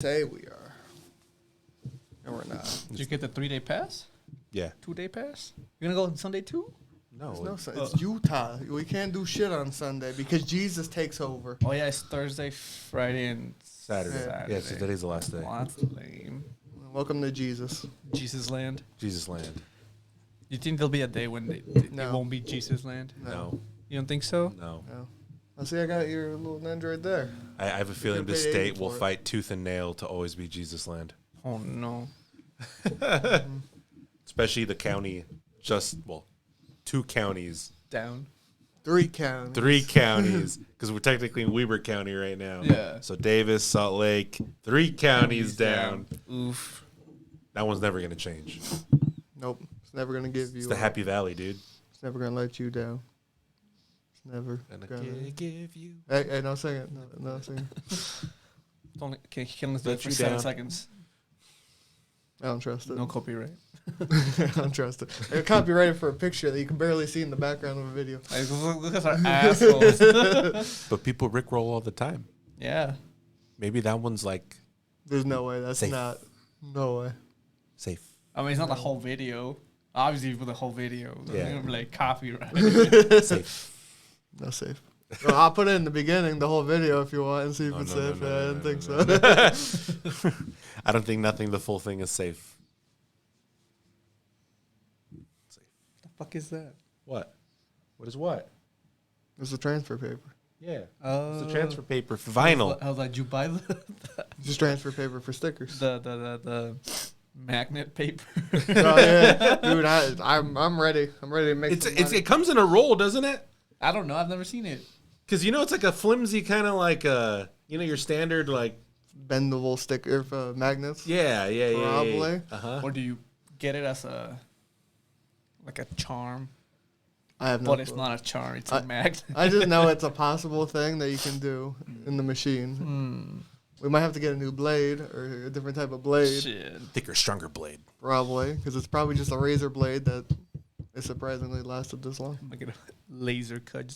Say we are. And we're not. Did you get the 3-day pass? Yeah. 2-day pass? You're going to go on Sunday too? No. It's Utah. We can't do shit on Sunday because Jesus takes over. Oh, yeah, it's Thursday, Friday, and Saturday. Yeah, so today's the last day. Well, that's lame. Welcome to Jesus. Jesus land. Jesus land. You think there'll be a day when it No. won't be Jesus land? No. You don't think so? No. No. I see I got your little Android there. I have a feeling You're this paid state will for it. fight tooth and nail to always be Jesus land. Oh, no. Especially the county, two counties. Down. 3 counties. 3 counties, because we're technically in Weber County right now. Yeah. So Davis, Salt Lake, 3 counties down. Oof. That one's never going to change. Nope. It's never going to give you It's the up. Happy Valley, dude. It's never going to let you down. It's never And I going to. can't give you. Hey, no singing. No singing. It's only, can only do Let it for you 7 down. seconds. I don't trust it. No copyright. I don't trust it. They're copyrighted for a picture that you can barely see in the background of a video. Like, look at our assholes. But people rickroll all the time. Yeah. Maybe that one's like There's no way. That's Safe. not. No way. safe. I mean, it's not the whole video. Obviously, for the whole video. Yeah. Like, copyright. Safe. No safe. Well, I'll put it in the beginning, the whole video, if you want, and see if Oh, it's no, safe. no, I no, don't no, think no, so. I don't think the full thing is safe. The fuck is that? What? What is what? It's a transfer paper. Yeah. Oh. It's a transfer paper for vinyl. I was like, did you buy the Just transfer paper for stickers. the magnet paper? Oh, yeah. Dude, I'm ready. I'm ready to make some money. It comes in a roll, doesn't it? I don't know. I've never seen it. Because, it's like a flimsy kind of like, your standard, like... Bendable sticker magnets. Yeah. Probably. Uh-huh. Or do you get it as a charm? I have no But it's clue. not a charm. It's a magnet. I just know it's a possible thing that you can do in the machine. We might have to get a new blade or a different type of blade. Shit. Thicker, stronger blade. Probably, because it's probably just a razor blade that is surprisingly lasted this long. I'm gonna laser cut.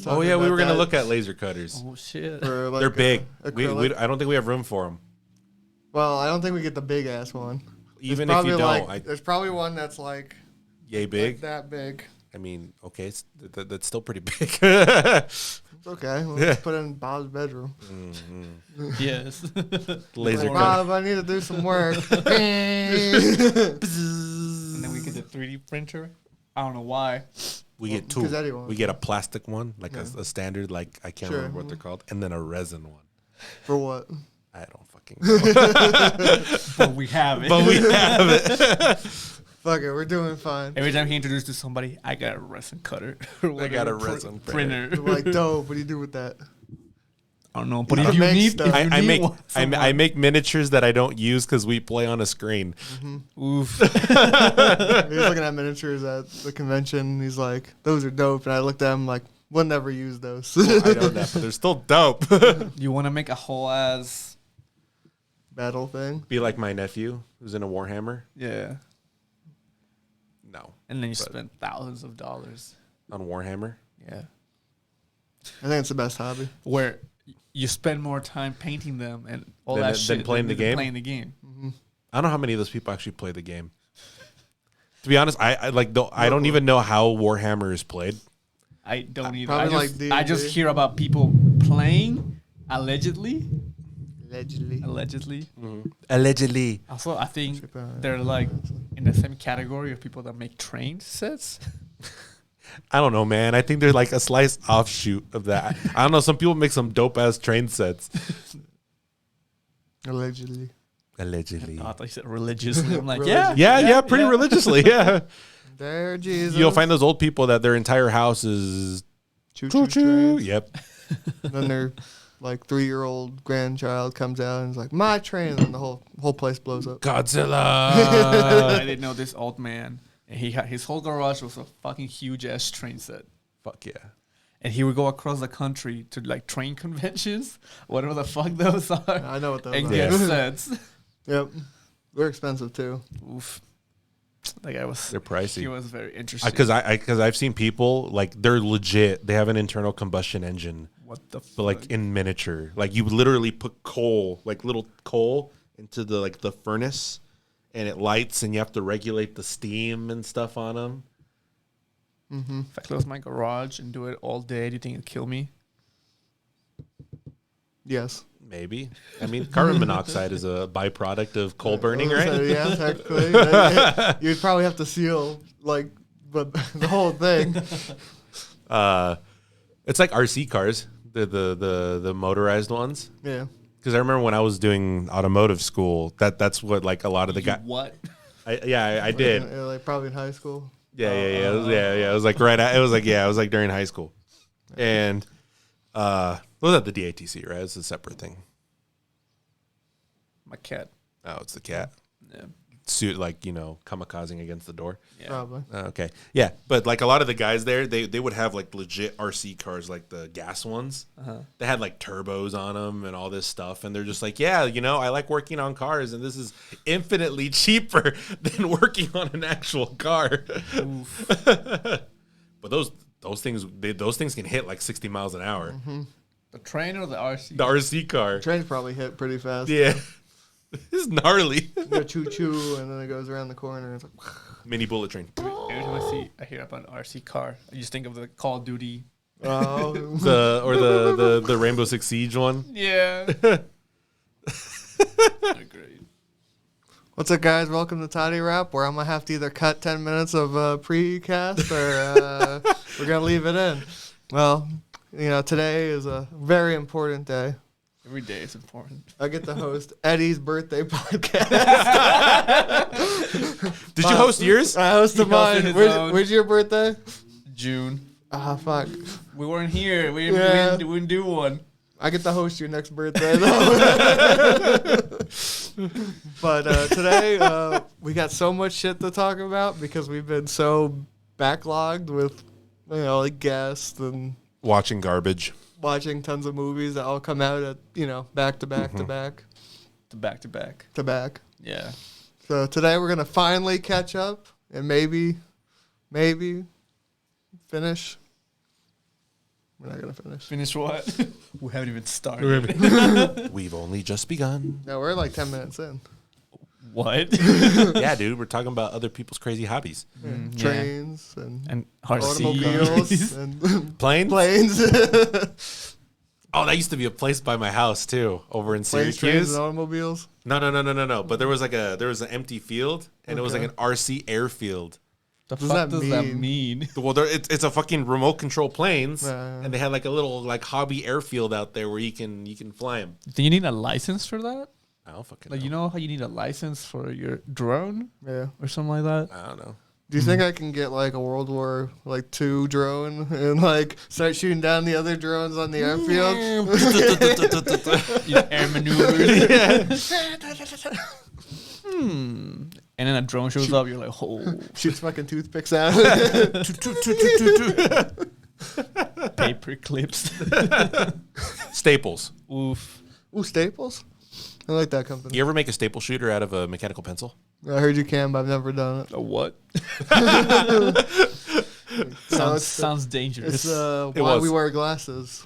Oh, yeah, we were going to look at laser cutters. Oh shit. For like They're big. acrylic. I don't think we have room for them. Well, I don't think we get the big ass one. Even There's if you probably don't, there's probably one that's like yay big. like that big. I mean, okay, that's still pretty big. It's okay. We'll just put it in Bob's bedroom. Yes. Laser Like, cut. Bob, I need to do some work. And then we get the 3D printer. I don't know why. We get two. because Eddie wants We get a plastic one, like a standard, like I can't Sure. remember what they're called, and then a resin one. For what? I don't fucking know. But we have it. But we have it. Fuck it, we're doing fine. Every time he introduced to somebody, I got a resin cutter. Or I got a whatever, resin printer. We're like, dope. What do you do with that? I don't know, but You if you make need, stuff. if you I need make one, I make miniatures that I don't use because we play on a screen. oof. He was looking at miniatures at the convention. And he's like, those are dope. And I looked at him like, we'll never use those. I know that, but they're still dope. You want to make a whole ass? Battle thing. Be like my nephew who's in a Warhammer. Yeah. No, And then you But- spend thousands of dollars. on Warhammer. Yeah. I think it's the best hobby. Where you spend more time painting them and all Than- that than shit playing the game? Playing the game. I don't know how many of those people actually play the game. To be honest, I don't even know how Warhammer is played. I don't either. Probably I like just, D&D. I just hear about people playing allegedly. Allegedly. Allegedly. Also, I think Ship out. they're like in the same category of people that make train sets. I don't know, man. I think they're like a slice offshoot of that. I don't know. Some people make some dope ass train sets. Allegedly. Allegedly. Oh, I thought you said religiously. I'm like, Religious. Yeah, pretty religiously. Yeah. There, Jesus. You'll find those old people that their entire house is choo choo choo. trains. Yep. Then their like 3-year-old grandchild comes out and is like, my train. And then the whole place blows up. Godzilla. I didn't know this old man. And he had his whole garage was a fucking huge ass train set. Fuck yeah. And he would go across the country to like train conventions, whatever the fuck those are, I know what those and are. get Yeah. sets. Yep. They're expensive too. Oof. Like I was, They're pricey. He was very interesting. Because I've seen people like they're legit. They have an internal combustion engine. What the? But like in miniature, like you literally put coal, like little coal, into the like the furnace, and it lights, and you have to regulate the steam and stuff on them. Mm-hmm. If I close my garage and do it all day, do you think it'll kill me? Yes. Maybe. I mean, carbon monoxide is a byproduct of coal burning, right? So, yeah, technically. You'd probably have to seal but the whole thing. It's like RC cars, the motorized ones. Yeah. Because I remember when I was doing automotive school, that's what like a lot of the guys. What? I did. Like probably in high school. Yeah. It was like right. It was like during high school, and was that the DATC? Right, it's a separate thing. My cat. Oh, it's the cat. Yeah. Suit like kamikazing against the door. Yeah. Probably. Okay, yeah, but like a lot of the guys there, they would have like legit RC cars, like the gas ones. They had like turbos on them and all this stuff, and they're just like, yeah, I like working on cars, and this is infinitely cheaper than working on an actual car. But those things can hit like 60 miles an hour. Mm-hmm. The train or the RC? The RC car. Trains probably hit pretty fast. Yeah. It's gnarly. You go choo choo, and then it goes around the corner. And it's like Mini bullet train. Every time I hear about an RC car, I just think of the Call of Duty. oh, the Rainbow Six Siege one. Yeah. They're great. What's up, guys? Welcome to Toddy Rap, where I'm gonna have to either cut 10 minutes of pre-cast or we're gonna leave it in. Well, today is a very important day. Every day is important. I get to host Eddys' birthday podcast. Did you host yours? I hosted mine. Where's your birthday? June. Ah, fuck. We weren't here. We didn't do one. I get to host your next birthday, though. But today, we got so much shit to talk about because we've been so backlogged with, like guests and Watching garbage. watching tons of movies that all come out at, back to back to back Back to back. to back. Yeah. So today we're going to finally catch up and maybe finish. We're not going to finish. Finish what? We haven't even started. We've only just begun. No, we're like 10 minutes in. What? Yeah, dude, we're talking about other people's crazy hobbies. Trains and RC automobiles cars. and Planes? planes. Oh, that used to be a place by my house too, over in Planes, trains, Syracuse. and automobiles. No. But there was an empty field, and it was like Okay. an RC airfield. The What fuck does does that that mean? Well, it's a fucking remote control planes, Yeah. and they had like a little like hobby airfield out there where you can fly them. Do you need a license for that? I don't fucking Like, know. you know how you need a license for your drone Yeah. or something like that? I don't know. Do you think I can get like a World War II drone and like start shooting down the other drones on the airfield? You know, air maneuvers. And then a drone shows up, you're like, oh, Shoots fucking toothpicks out. paper clips. Staples. Oof. Ooh, Staples? I like that company. You ever make a staple shooter out of a mechanical pencil? I heard you can, but I've never done it. A what? No, Sounds dangerous. It's It why was. we wear glasses.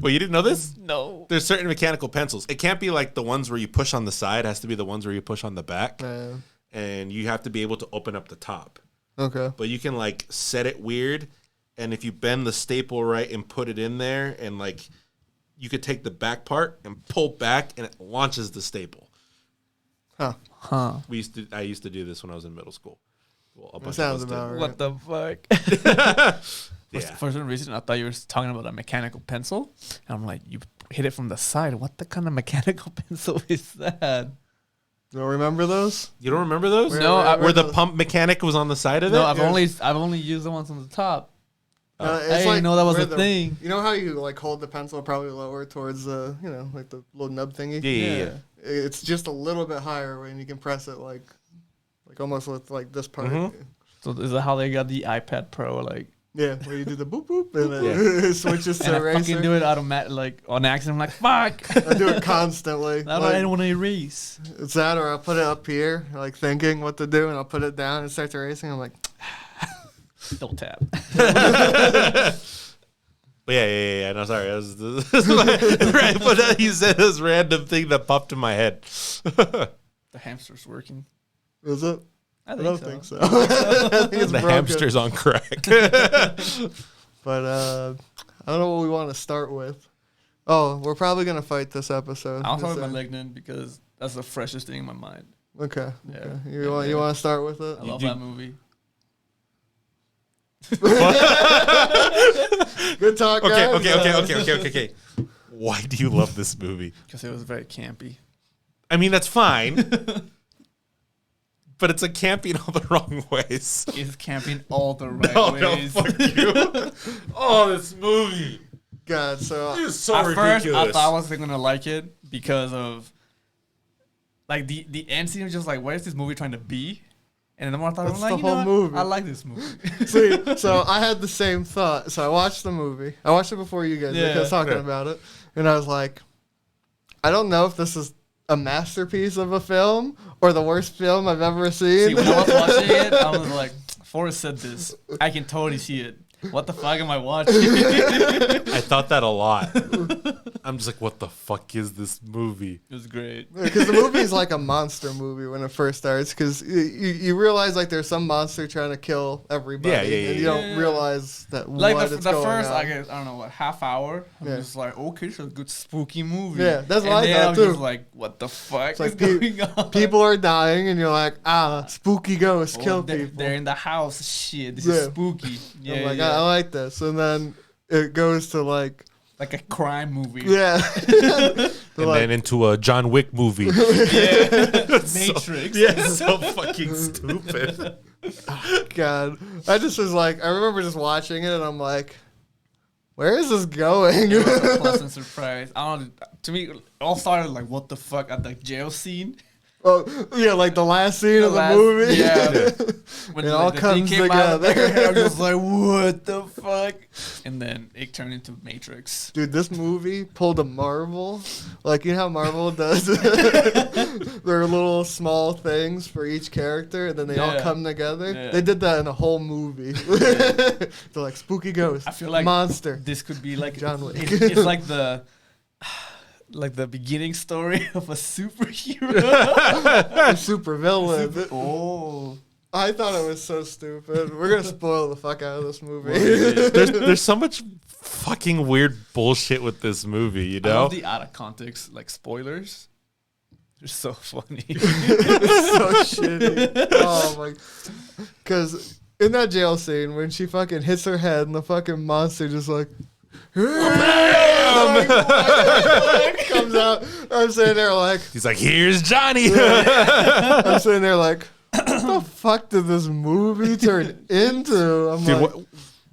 Well, you didn't know this? No. There's certain mechanical pencils. It can't be like the ones where you push on the side. It has to be the ones where you push on the back. And you have to be able to open up the top. Okay. But you can like set it weird. And if you bend the staple right and put it in there, and like you could take the back part and pull back, and it launches the staple. Huh. I used to do this when I was in middle school. Well, a bunch sounds of us did. about right. What the fuck? Yeah. For some reason, I thought you were talking about a mechanical pencil. And I'm like, you hit it from the side. What the kind of mechanical pencil is that? You don't remember those? You don't remember those? No, Where the pump mechanic was on the side of it? No, I've only used the ones on the top. I It's didn't know that was where a thing. You know how you like hold the pencil probably lower towards the, like the little nub thingy? Yeah. It's just a little bit higher when you can press it like almost with like this part. Mhm. So is that how they got the iPad Pro? Like, Yeah, where you do the boop boop and then it switches And to I erasing. fucking do it automatic, like on accident. I'm like, fuck. I do it constantly. I don't want to erase. It's that, or I'll put it up here, like thinking what to do, and I'll put it down and start erasing. I'm like, Don't tap. But yeah. No, sorry. This is right, but he said this random thing that popped in my head. The hamster's working. is it? I I don't so. think so. I think it's The broken. hamster's on crack. But I don't know what we want to start with. Oh, we're probably gonna fight this episode. I'll start with Just, Malignant because that's the freshest thing in my mind. Okay. Yeah. Okay. You want to start with it? I love that movie. Good talk, guys. Okay. Why do you love this movie? Because it was very campy. I mean, that's fine. But it's a campy in all the wrong ways. It's camping all the right No, ways. fuck you. Oh, this movie. God, so It's so At ridiculous. first, I thought I wasn't gonna like it because of like the end scene was just like, what is this movie trying to be? And the more I thought, That's I'm like, the you know whole what? movie. I like this movie. see, so I had the same thought. So I watched the movie. I watched it before you guys Yeah. because talking Yeah. about it, and I was like, I don't know if this is a masterpiece of a film or the worst film I've ever seen. See, when I was watching it, I was like, Forrest said this. I can totally see it. What the fuck am I watching? I thought that a lot. I'm just like, what the fuck is this movie? It was great. Because the movie's like a monster movie when it first starts. Because you realize like there's some monster trying to kill everybody, Yeah, and you don't yeah. realize that Like what the it's first, going on. I guess, I don't know, what, half hour, I'm Yeah. just like, okay, it's a good spooky movie. Yeah, that's what and I then thought, I'm too. just like, what the fuck It's like is going on? People are dying, and you're like, spooky ghosts Oh, kill they're, people. they're in the house. Shit, this Yeah. is spooky. Yeah, I'm like, yeah. I like this, and then it goes to like, Like a crime movie. yeah, And then into a John Wick movie. Matrix. Yeah, so fucking stupid. God, I just was like, I remember just watching it, and I'm like, where is this going? It was a pleasant surprise. I don't. To me, it all started like, what the fuck at the jail scene. Oh, yeah, like the last scene The of the last- movie. yeah. When It all the thing comes came out of together. there, I was just like, what the fuck? And then it turned into Matrix. Dude, this movie pulled a Marvel. Like, you know how Marvel does their little small things for each character, and then they all Yeah. come together? Yeah. They did that in a whole movie. They're like, spooky ghost, I feel like monster. This could be like John Wick. It's like the beginning story of a superhero. Super villain. Oh. I thought it was so stupid. We're going to spoil the fuck out of this movie. There's so much fucking weird bullshit with this movie, you I know? love the out of context, like spoilers. They're so funny. so shitty. Oh my! Because in that jail scene, when she fucking hits her head and the fucking monster just like comes out, I'm sitting there like, He's like, here's Johnny. I'm sitting there like, what the fuck did this movie turn into? I'm Dude, like,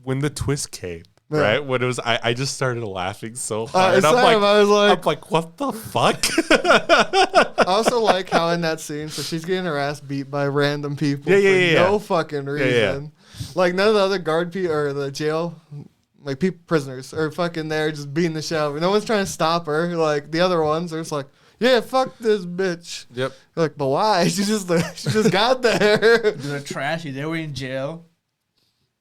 when the twist came, Yeah. right? When it was, I just started laughing so hard. same, I was like, I'm like, what the fuck? I also like how in that scene, so she's getting her ass beat by random people Yeah, for yeah. no fucking reason. Yeah. Like none of the other guard people or the jail, like prisoners are fucking there just beating the shit out of her. No one's trying to stop her. Like the other ones are just like, yeah, fuck this bitch. Yep. Like, but why? She just got there. They're trashy. They were in jail.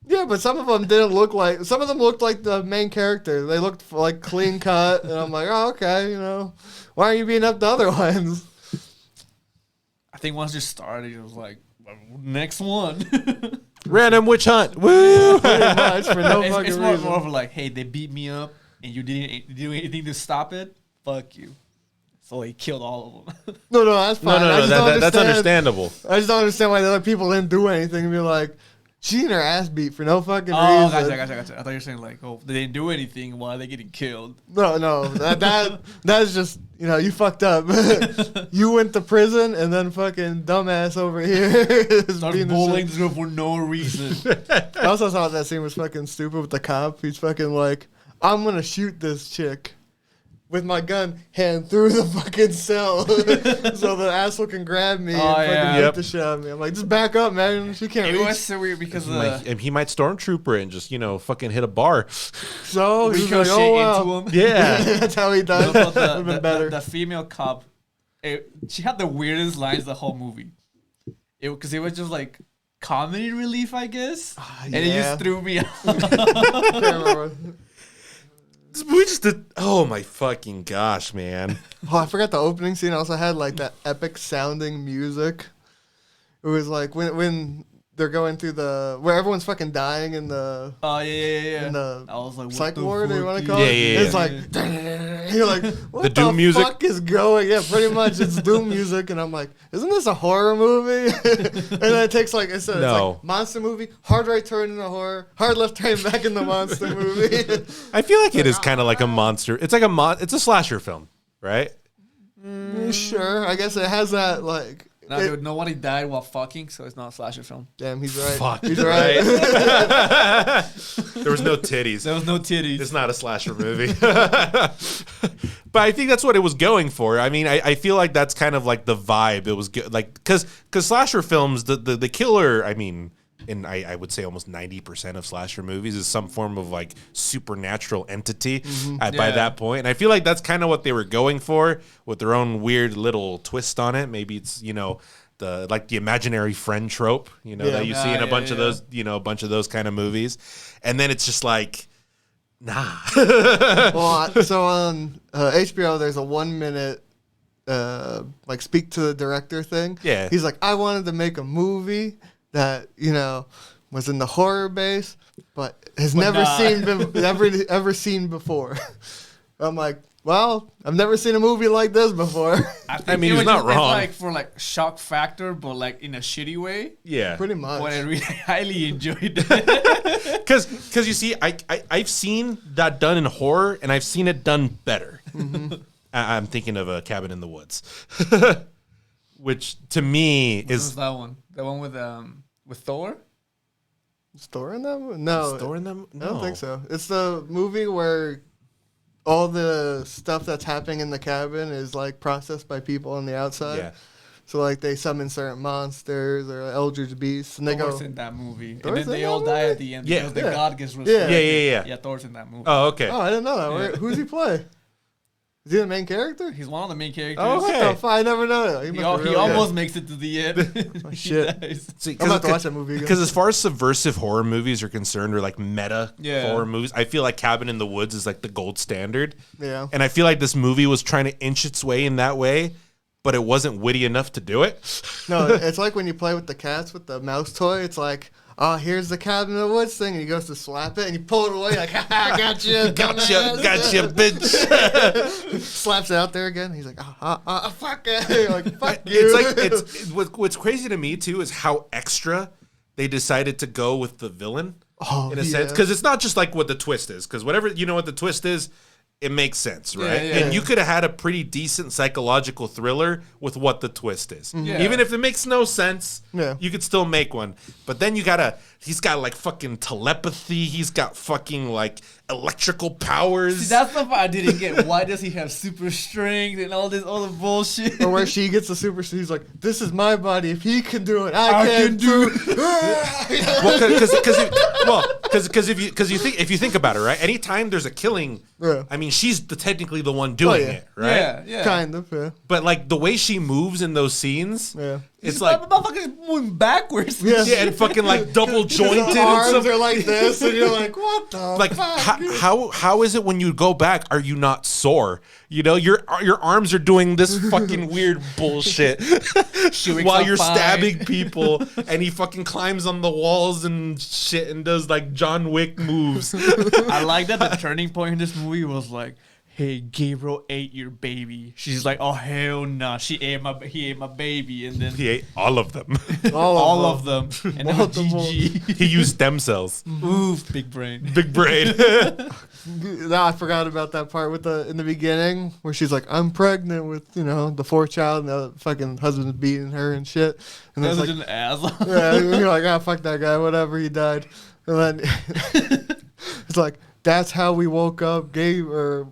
Yeah, but some of them didn't look like. Some of them looked like the main character. They looked like clean cut, and I'm like, oh, okay, you know, why aren't you beating up the other ones? I think once you started, it was like, next one. Random witch hunt. Woo! Pretty much for no it's fucking more, reason. more of a like, hey, they beat me up, and you didn't do anything to stop it. Fuck you. So he killed all of them. No, that's fine. I No, just don't that's understand- understandable. I just don't understand why the other people didn't do anything and be like, she and her ass beat for no fucking Oh, reason. gotcha. I thought you were saying like, oh, they didn't do anything. Why are they getting killed? No, that's just, you know, you fucked up. You went to prison and then fucking dumbass over here is Start beating the bullying shit. this girl for no reason. I also thought that scene was fucking stupid with the cop. He's fucking like, I'm gonna shoot this chick. with my gun hand through the fucking cell so the asshole can grab me and fucking beat the shit out of me. I'm like, just back up, man. She can't reach. It was so weird because he might stormtrooper and just fucking hit a bar. So he's like, oh wow. Into him. Yeah, that's how he does. The female cop, she had the weirdest lines the whole movie. Because it was just like comedy relief, I guess, and it just threw me off. We just did. Oh my fucking gosh, man! Oh, I forgot the opening scene also had like that epic sounding music. It was like when they're going through where everyone's fucking dying in the in the I was like, psych ward, you want to call it? Yeah. It's like you're like, what the Doom music fuck is going? Yeah, pretty much it's Doom music, and I'm like, isn't this a horror movie? And then it takes like it's like monster movie, hard right turn into horror, hard left turn back in the monster movie. I feel like it is kind of like a monster. It's like it's a slasher film, right? Sure, I guess it has that like. No, dude, nobody died while fucking, so it's not a slasher film. Damn, he's right. Fuck, he's right. There was no titties. There was no titties. It's not a slasher movie. But I think that's what it was going for. I mean, I feel like that's kind of like the vibe. It was good, like because slasher films, the killer. I mean, and I would say almost 90% of slasher movies is some form of like supernatural entity by that point. And I feel like that's kind of what they were going for with their own weird little twist on it. Maybe it's, the imaginary friend trope, that you see in a bunch of those, a bunch of those kind of movies. And then it's just like, nah. Well, so on HBO, there's a 1 minute like speak to the director thing. Yeah. He's like, I wanted to make a movie that was in the horror base, but has never seen before. I'm like, well, I've never seen a movie like this before. I mean, he's not wrong. Like for like shock factor, but like in a shitty way. Yeah, pretty much. But I really highly enjoyed it. Because you see, I've seen that done in horror, and I've seen it done better. Mm-hmm. I'm thinking of A Cabin in the Woods. Which to me is that one? The one with Thor? Is Thor in that one? No. Is Thor in that? No. I don't think so. It's the movie where all the stuff that's happening in the cabin is like processed by people on the outside. Yeah. So like they summon certain monsters or eldritch beasts, and they Thor's go in that movie, Thor's and then they all die at the end because the god gets resurrected. Yeah. Thor's in that movie. Oh, okay. Oh, I didn't know that. Who's he play? Is he the main character? He's one of the main characters. Oh, okay. What the fuck? I never know that. He almost makes it to the end. Oh, shit. I'm gonna have to watch that movie again. Because as far as subversive horror movies are concerned, or like meta horror movies, I feel like Cabin in the Woods is like the gold standard. Yeah. And I feel like this movie was trying to inch its way in that way, but it wasn't witty enough to do it. No, it's like when you play with the cats with the mouse toy. It's like, oh, here's the Cabin in the Woods thing, and he goes to slap it, and you pull it away, like, ha, gotcha, gotcha, bitch. Slaps it out there again. He's like, fuck it. You're like, fuck you. It's like, what's crazy to me, too, is how extra they decided to go with the villain, in a sense. Because it's not just like what the twist is, because whatever, what the twist is, it makes sense, right? Yeah. And you could have had a pretty decent psychological thriller with what the twist is. Yeah. Even if it makes no sense, you could still make one. But then he's got like fucking telepathy. He's got fucking like electrical powers. See, that's the part I didn't get. Why does he have super strength and all the bullshit? Or where she gets the super strength, he's like, this is my body. If he can do it, I can do it. Because if you think about it, right? Anytime there's a killing, I mean, she's technically the one doing it, right? Yeah. Kind of, yeah. But like the way she moves in those scenes, it's like motherfucker's moving backwards. Yeah, and fucking like double jointed. His arms are like this, and you're like, what the like fuck? How is it when you go back? Are you not sore? Your arms are doing this fucking weird bullshit while you're stabbing people, and he fucking climbs on the walls and shit and does like John Wick moves. I like that the turning point in this movie was like, hey, Gabriel ate your baby. She's like, oh hell no, he ate my baby, and then he ate all of them. all of them. And then GG. He used stem cells. Oof, big brain. Big brain. No, I forgot about that part in the beginning where she's like, I'm pregnant with, the fourth child, and the fucking husband's beating her and shit. And that's like an asshole. Yeah, you're like, fuck that guy, whatever, he died. And then it's like, that's how we woke up Gabriel.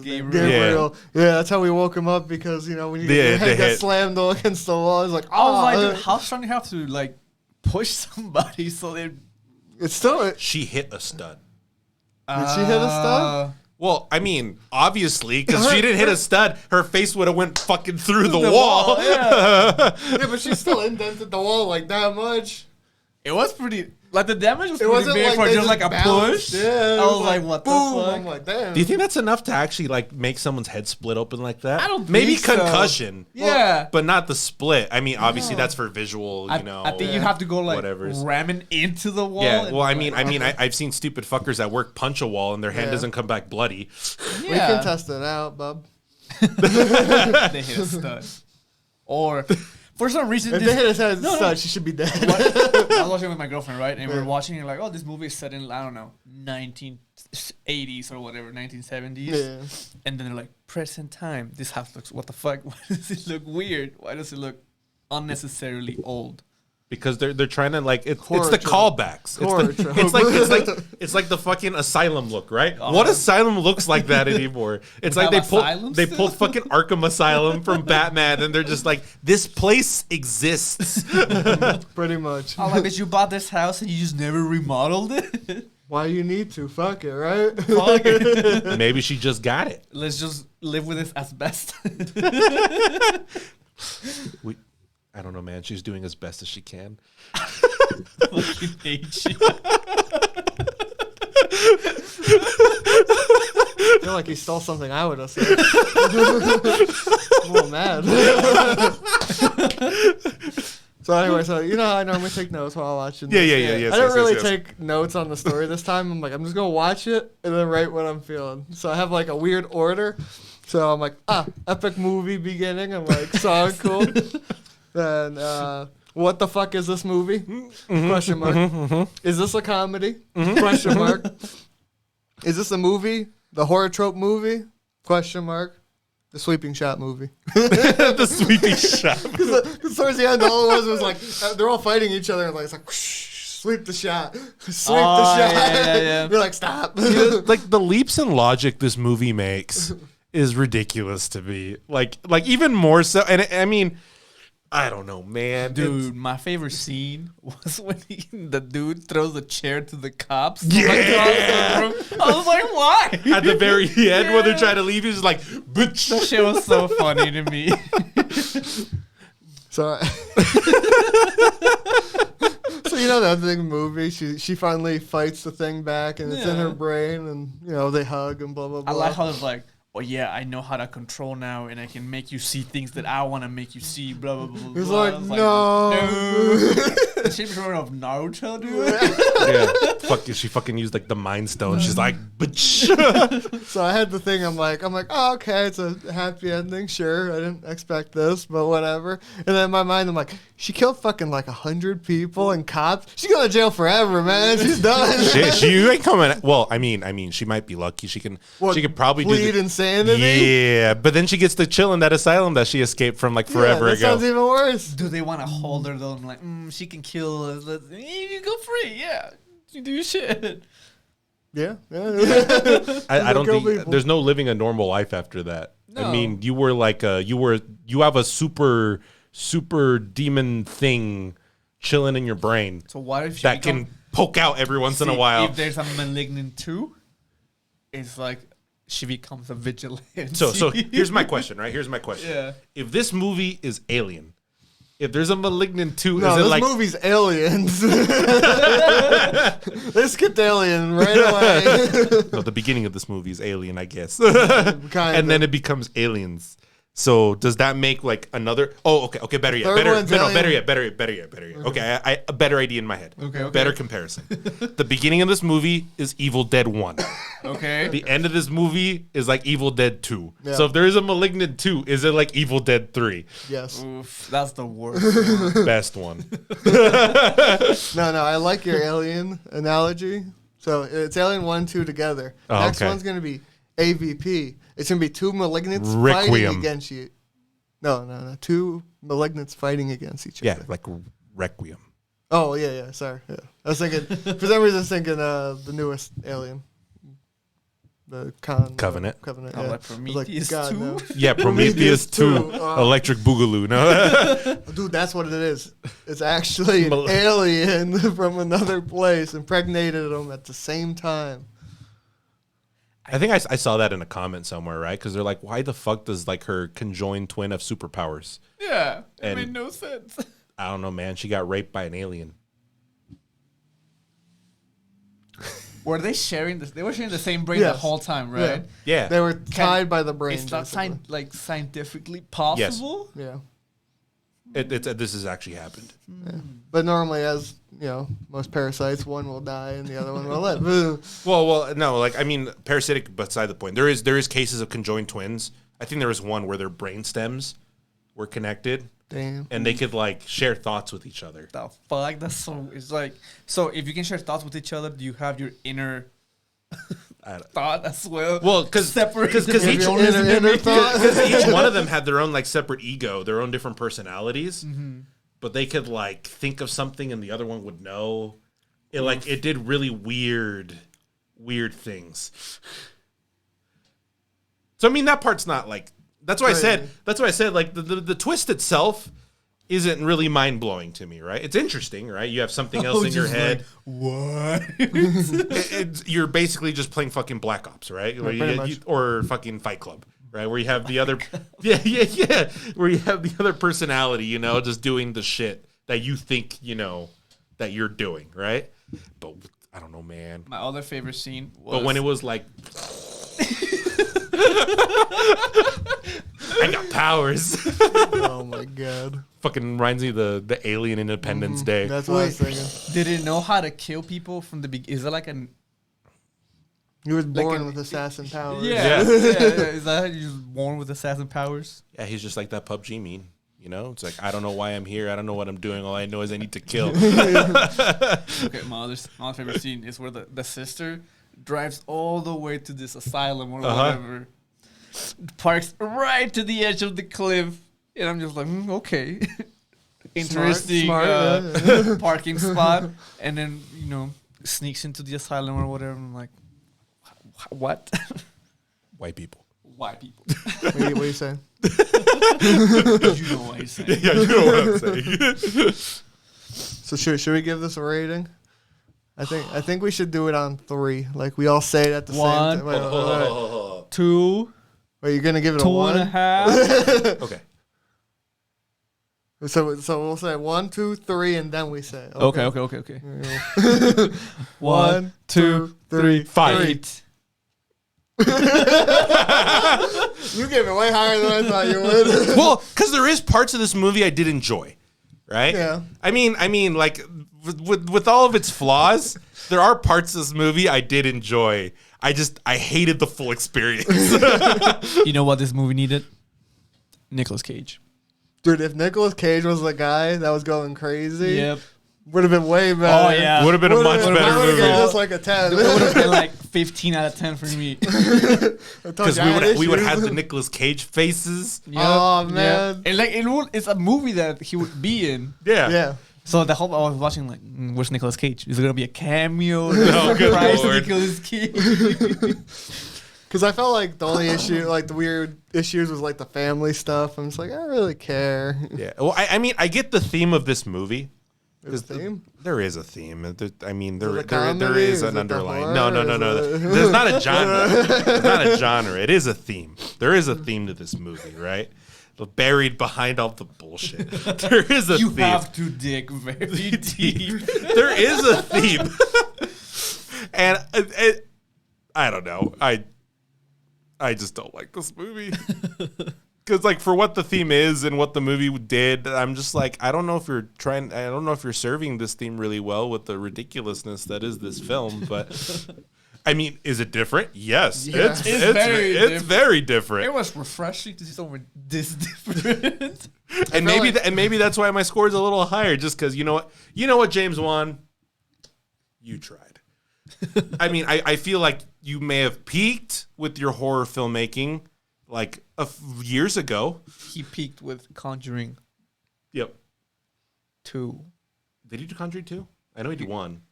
Gabriel. Yeah, that's how we woke him up because, you know, when your head got slammed against the wall, it's like, I was like, dude, how strong you have to, like, push somebody so they... It's still... She hit a stud. Did she hit a stud? Well, I mean, obviously, because she didn't hit a stud, her face would have went fucking through the wall. Yeah. Yeah, but she still indented the wall like that much. It was pretty... Like, the damage was It pretty wasn't big like for they just, like, a bounced. push. Yeah, I was like, what boom. the fuck? I'm like, damn. Do you think that's enough to actually, like, make someone's head split open like that? I don't Maybe think so. concussion. Yeah. But not the split. I mean, obviously, that's for visual, you know. I think you have to go, like, whatever's. ramming into the wall. Yeah, well, I've seen stupid fuckers at work punch a wall and their hand doesn't come back bloody. We can test it out, bub. They hit a stud. Or... For some reason, if they hit his head stud, she should be dead. I was watching with my girlfriend, right? And we were watching it like, oh, this movie is set in, I don't know, 1980s or whatever, 1970s. Yeah. And then they're like, present time. This house looks, what the fuck? Why does it look weird? Why does it look unnecessarily old? Because they're trying to like it's the trope. callbacks. It's like the fucking asylum look, right? What asylum looks like that anymore? It's like they pulled fucking Arkham Asylum from Batman, and they're just like, this place exists. Pretty much. Oh, like, but you bought this house and you just never remodeled it. Why you need to? Fuck it, right? Fuck it. Maybe she just got it. Let's just live with this asbestos. I don't know, man. She's doing as best as she can. Fucking hate you. I feel like he stole something I would have said. I'm a little mad. So anyway, you know how I normally take notes while watching this? Yeah. I didn't really take notes on the story this time. I'm like, I'm just going to watch it and then write what I'm feeling. So I have like a weird order. So I'm like, epic movie beginning. I'm like, song cool. Then, what the fuck is this movie? Question mark. Is this a comedy? Question mark. Is this a movie? The horror trope movie? Question mark. The sweeping shot movie. The sweeping shot. Because towards the end, all it was like, they're all fighting each other. And like, it's like, whoosh, sweep the shot. Sweep the shot. Yeah. You're like, stop. Like, the leaps in logic this movie makes is ridiculous to me. Like even more so. And I mean... I don't know, man. Dude, my favorite scene was when the dude throws the chair to the cops. Yeah. I was like, why? At the very end, when they're trying to leave, he's just like, bitch. That shit was so funny to me. So you know that thing movie? She finally fights the thing back, and it's in her brain, and you know they hug and blah blah blah. I like how it's like, oh yeah, I know how to control now, and I can make you see things that I want to make you see. Blah blah blah. He's blah. like, no. The shape of Naruto, dude. Yeah, she fucking used like the Mind Stone. She's like, bitch. So I had the thing. I'm like, oh, okay, it's a happy ending. Sure, I didn't expect this, but whatever. And then in my mind, I'm like, she killed fucking like 100 people and cops. She's going to jail forever, man. She's done. she ain't coming. Well, I mean, she might be lucky. She could probably plead insanity. Yeah, but then she gets to chill in that asylum that she escaped from like forever that ago. Sounds even worse. Do they want to hold her though? I'm like, she can kill us. You go free. Yeah, you do your shit. Yeah. I don't think there's no living a normal life after that. No. I mean, you were like you have a super demon thing chilling in your brain. So what if that can poke out every once in a while? If there's a Malignant 2, it's like she becomes a vigilante. So here's my question, right? Here's my question. Yeah. If this movie is Alien, if there's a Malignant 2, no, is it this like movie's Aliens? They skipped Alien right away. No, the beginning of this movie is Alien, I guess. And then it becomes Aliens. So does that make like another? Oh, okay, better yet. Better yet. Okay, a better idea in my head. Okay. Better comparison. The beginning of this movie is Evil Dead 1. Okay. The end of this movie is like Evil Dead 2. Yeah. So if there is a Malignant 2, is it like Evil Dead 3? Yes. Oof, that's the worst one. Best one. No, I like your Alien analogy. So it's Alien 1, 2 together. Next one's going to be AVP. It's going to be two Malignants fighting against you. No. Two Malignants fighting against each other. Yeah, like Requiem. Oh, yeah. Sorry. Yeah. I was thinking, for some reason, I was thinking the newest Alien. the Covenant. Covenant. Oh, Yeah. like I was Prometheus God, 2? no. Yeah, Prometheus 2, Electric Boogaloo. No, Dude, that's what it is. It's actually an alien from another place impregnated them at the same time. I think I saw that in a comment somewhere, right? Because they're like, why the fuck does like her conjoined twin have superpowers? Yeah, it And- made no sense. I don't know, man. She got raped by an alien. Were they sharing this? They were sharing the same brain Yes. the whole time, right? Yeah. They were tied by the brain. It's not basically. scientifically possible. Yeah. This has actually happened. But normally, as you know, most parasites, one will die and the other one will live. Well, no, like I mean, parasitic. Beside the point, there is cases of conjoined twins. I think there was one where their brain stems were connected, Damn. and they could like share thoughts with each other. The fuck? That's so. It's like, so if you can share thoughts with each other, do you have your inner thought as well? Well, because separate. each your inner thought. each one of them had their own like separate ego, their own different personalities, but they could like think of something and the other one would know. It did really weird things. So I mean that part's not like that's why I said like the twist itself isn't really mind blowing to me, right? It's interesting, right? You have something else in your head. What? You're basically just playing fucking Black Ops, right? Where pretty much. or fucking Fight Club, right? Where you have the other, yeah, where you have the other personality, you know, just doing the shit that you think, you know, that you're doing, right? But I don't know, man. My other favorite scene was. But when it was like, I got powers. Oh my god. Fucking reminds me of the Alien Independence Day. That's what I was thinking. Did it know how to kill people from the beginning? Is it like an. He was born an- with assassin powers. Yeah. Is that how you're born with assassin powers? Yeah, he's just like that PUBG meme. You know, it's like, I don't know why I'm here. I don't know what I'm doing. All I know is I need to kill. Okay, my other favorite scene is where the sister drives all the way to this asylum or whatever, parks right to the edge of the cliff, and I'm just like, okay, interesting Smart, parking spot, and then sneaks into the asylum or whatever. I'm like, what? White people. White people. What are you saying? You know what I'm saying. Yeah, you know what I'm saying. So should we give this a rating? I think we should do it on 3. Like we all say it at the One. same time. Wait, 2, wait, you're gonna give it a 2.5. Okay. 1? So we'll say 1, 2, 3, and then we say. Okay. Okay. 1, 2, 3, 5. 8. You gave it way higher than I thought you would. Well, because there is parts of this movie I did enjoy, right? Yeah. I mean, like with all of its flaws, there are parts of this movie I did enjoy. I hated the full experience. You know what this movie needed? Nicolas Cage. Dude, if Nicolas Cage was the guy that was going crazy, Yep. would have been way better. Oh, yeah. Would have been a much better I would have movie. just like a 10. It would have been like 15 out of 10 for me. Because we would have had the Nicolas Cage faces. Oh, man. And like it's a movie that he would be in. Yeah. Yeah. So the whole I was watching like, where's Nicolas Cage? Is it gonna be a cameo? No, good Surprise Lord. Nicolas Cage. Because I felt like the only issue, like the weird issues, was like the family stuff. I'm just like, I don't really care. Yeah. Well, I mean, I get the theme of this movie. There's a theme? There is a theme. I mean, Is it there comedy? is Is an it the underlying. horror? No. Is it- There's not a genre. There's not a genre. It is a theme. There is a theme to this movie, right? Buried behind all the bullshit. There is a You theme. have to dig very deep. There is a theme. And I don't know. I just don't like this movie. Because, like, for what the theme is and what the movie did, I'm just like, I don't know if you're serving this theme really well with the ridiculousness that is this film. But, I mean, is it different? Yes. Yeah. It's It's very different. It was refreshing to see something this different. And maybe that's why my score is a little higher, just because, you know what, James Wan? You tried. I mean, I feel like you may have peaked with your horror filmmaking like years ago. He peaked with Conjuring Yep. 2. Did he do Conjuring 2? I know he did one.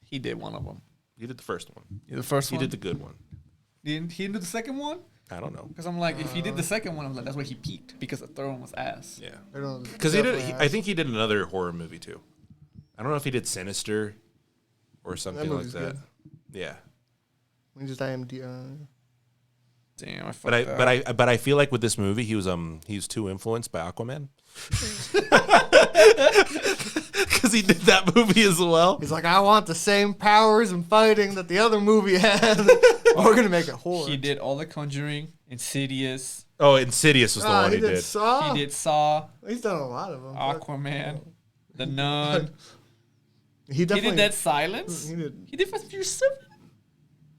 He did one of them. He did the first one. The first He one. did the good one. Didn't he do the second one? I don't know. Because I'm like, if he did the second one, I'm like, that's where he peaked because the third one was ass. Yeah. Because I think he did another horror movie too. I don't know if he did Sinister or something like that. Good. Yeah. We just IMDb. Damn, I fucked But I feel like with this movie, he was too influenced by Aquaman. Because he did that movie as well. He's like, I want the same powers and fighting that the other movie had. We're gonna make it horror. He did all the Conjuring, Insidious. Oh, Insidious was the one he did. Saw. He did Saw. He's done a lot of them. Aquaman, The Nun. He definitely did Dead Silence. He did. He did Fast and Furious 7.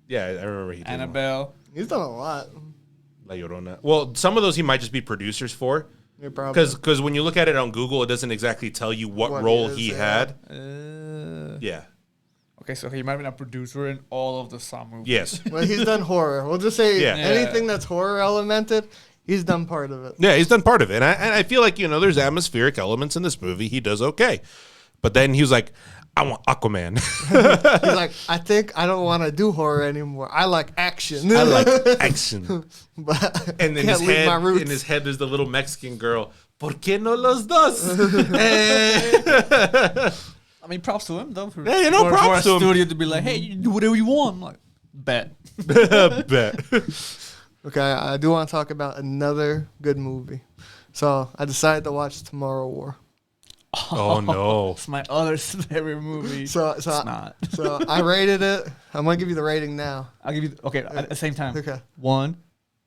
Yeah, I remember he did. Annabelle. He's done a lot. La Llorona. Well, some of those he might just be producers for. Yeah, probably. Because when you look at it on Google, it doesn't exactly tell you what role he had. Yeah. Okay, so he might have been a producer in all of the Saw movies. Yes. Well, he's done horror. We'll just say anything that's horror elemented, he's done part of it. Yeah, he's done part of it. And I feel like, there's atmospheric elements in this movie. He does okay. But then he was like, I want Aquaman. He's like, I think I don't want to do horror anymore. I like action. I like action. But And can't leave my roots. in his head, there's the little Mexican girl. ¿Por qué no los dos? I mean, props to him, though. For props to a him. studio to be like, hey, you do whatever you want. I'm like, bet. Bet. Okay, I do want to talk about another good movie. So I decided to watch Tomorrow War. Oh, no. It's my other favorite movie. So it's not. So I rated it. I'm gonna give you the rating now. I'll give you, at the same time. Okay. 1,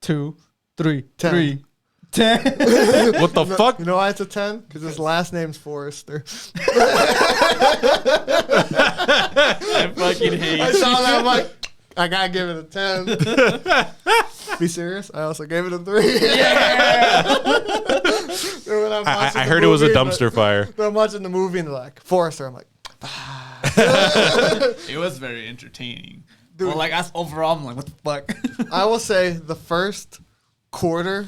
2, 3, 10. 3, 10. What the fuck? You know why it's a 10? Because his last name's Forrester. I fucking hate I saw that. I'm like, I gotta give it a 10. Be serious? I also gave it a 3. Yeah. When I'm watching I the heard it was a movie, dumpster fire. But I'm watching the movie and they're like, Forrester. I'm like, It was very entertaining. Dude. Well, like, as overall, I'm like, what the fuck? I will say the first quarter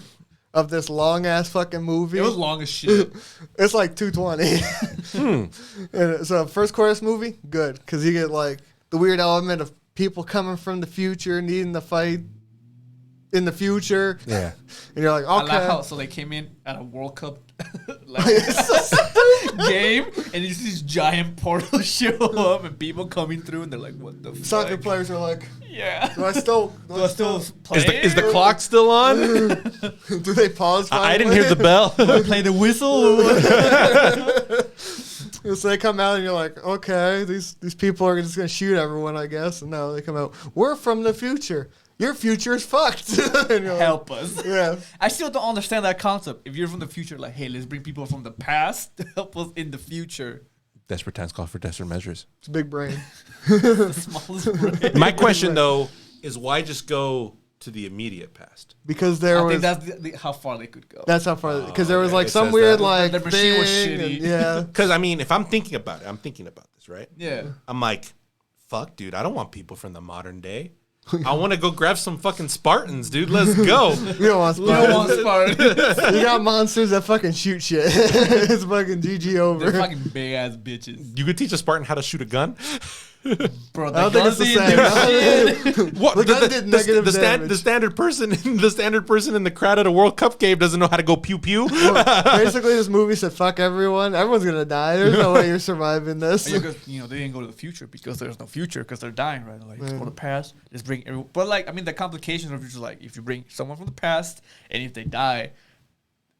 of this long ass fucking movie. It was long as shit. It's like 220. And so first quarter of this movie, good. Because you get like the weird element of people coming from the future needing to fight in the future. Yeah. And you're like, I okay. like how so they came in at a World Cup game, and you see these giant portals show up and people coming through, and they're like, "What the Soccer fuck?" players are like, Yeah. do I still play? Is the clock still on? do they pause? I didn't hear the bell. play the whistle? So they come out and you're like, okay, these people are just gonna shoot everyone, I guess. And now they come out, we're from the future. Your future is fucked. And you're Help us. Yeah. I still don't understand that concept. If you're from the future, like, hey, let's bring people from the past to help us in the future. Desperate times call for desperate measures. It's big brain. The smallest brain. My question, though, is why just go to the immediate past? Because there I was. think that's how far they could go. That's how far. Because there was okay, like it some says weird that. like The machine was thing shitty. and- yeah. Because, I mean, if I'm thinking about it, I'm thinking about this, right? Yeah. I'm like, fuck, dude, I don't want people from the modern day. I want to go grab some fucking Spartans, dude. Let's go. You don't want You don't Spartans. want Spartans. You got monsters that fucking shoot shit. It's fucking GG over. They're fucking big ass bitches. You could teach a Spartan how to shoot a gun? Bro, I don't think it's the same. What? The gun did negative damage. The standard person in the crowd at a World Cup game doesn't know how to go pew pew. Basically, this movie said, fuck everyone. Everyone's going to die. There's no way you're surviving this. They didn't go to the future because there's no future because they're dying, right? Like, let's go to the past. Let's bring everyone. But, like, I mean, the complications of just like, if you bring someone from the past and if they die,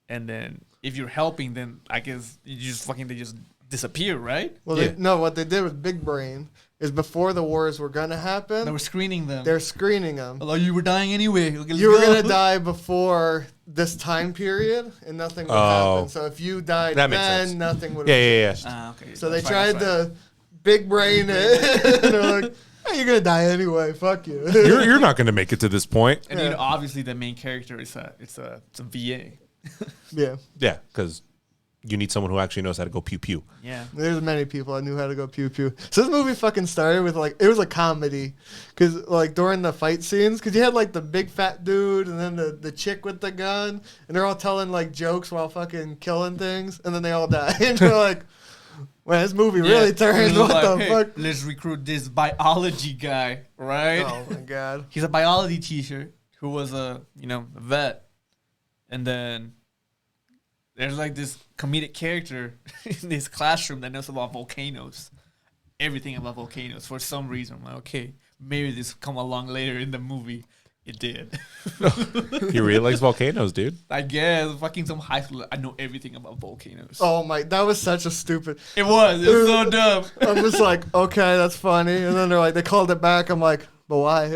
and then if you're helping, then I guess they just disappear, right? Well, Yeah. no, what they did with Big Brain is before the wars were going to happen, They were screening them. they're screening them. Although you were dying anyway. Okay, let's You were go. going to die before this time period, and nothing would happen. So if you died That makes then, sense. nothing would Yeah. Ah, okay. So they That's tried right, that's right. to Big Brain it. And they're like, hey, you're going to die anyway. Fuck you. You're not going to make it to this point. And Yeah. obviously the main character is a VA. Yeah. Yeah, because you need someone who actually knows how to go pew pew. Yeah. There's many people that knew how to go pew pew. So this movie fucking started with like, it was a comedy. Because like during the fight scenes, because you had like the big fat dude and then the chick with the gun. And they're all telling like jokes while fucking killing things. And then they all die. And you're like, When this movie really turned, what like, the hey, fuck? let's recruit this biology guy, right? Oh my god. He's a biology teacher who was a vet, and then there's like this comedic character in this classroom that knows about volcanoes, everything about volcanoes for some reason. I'm like, okay, maybe this come along later in the movie. It did. He really likes volcanoes, dude. I guess fucking some high school. I know everything about volcanoes. Oh my, that was such a stupid. It was so dumb. I'm just like, okay, that's funny. And then they're like, they called it back. I'm like, but why?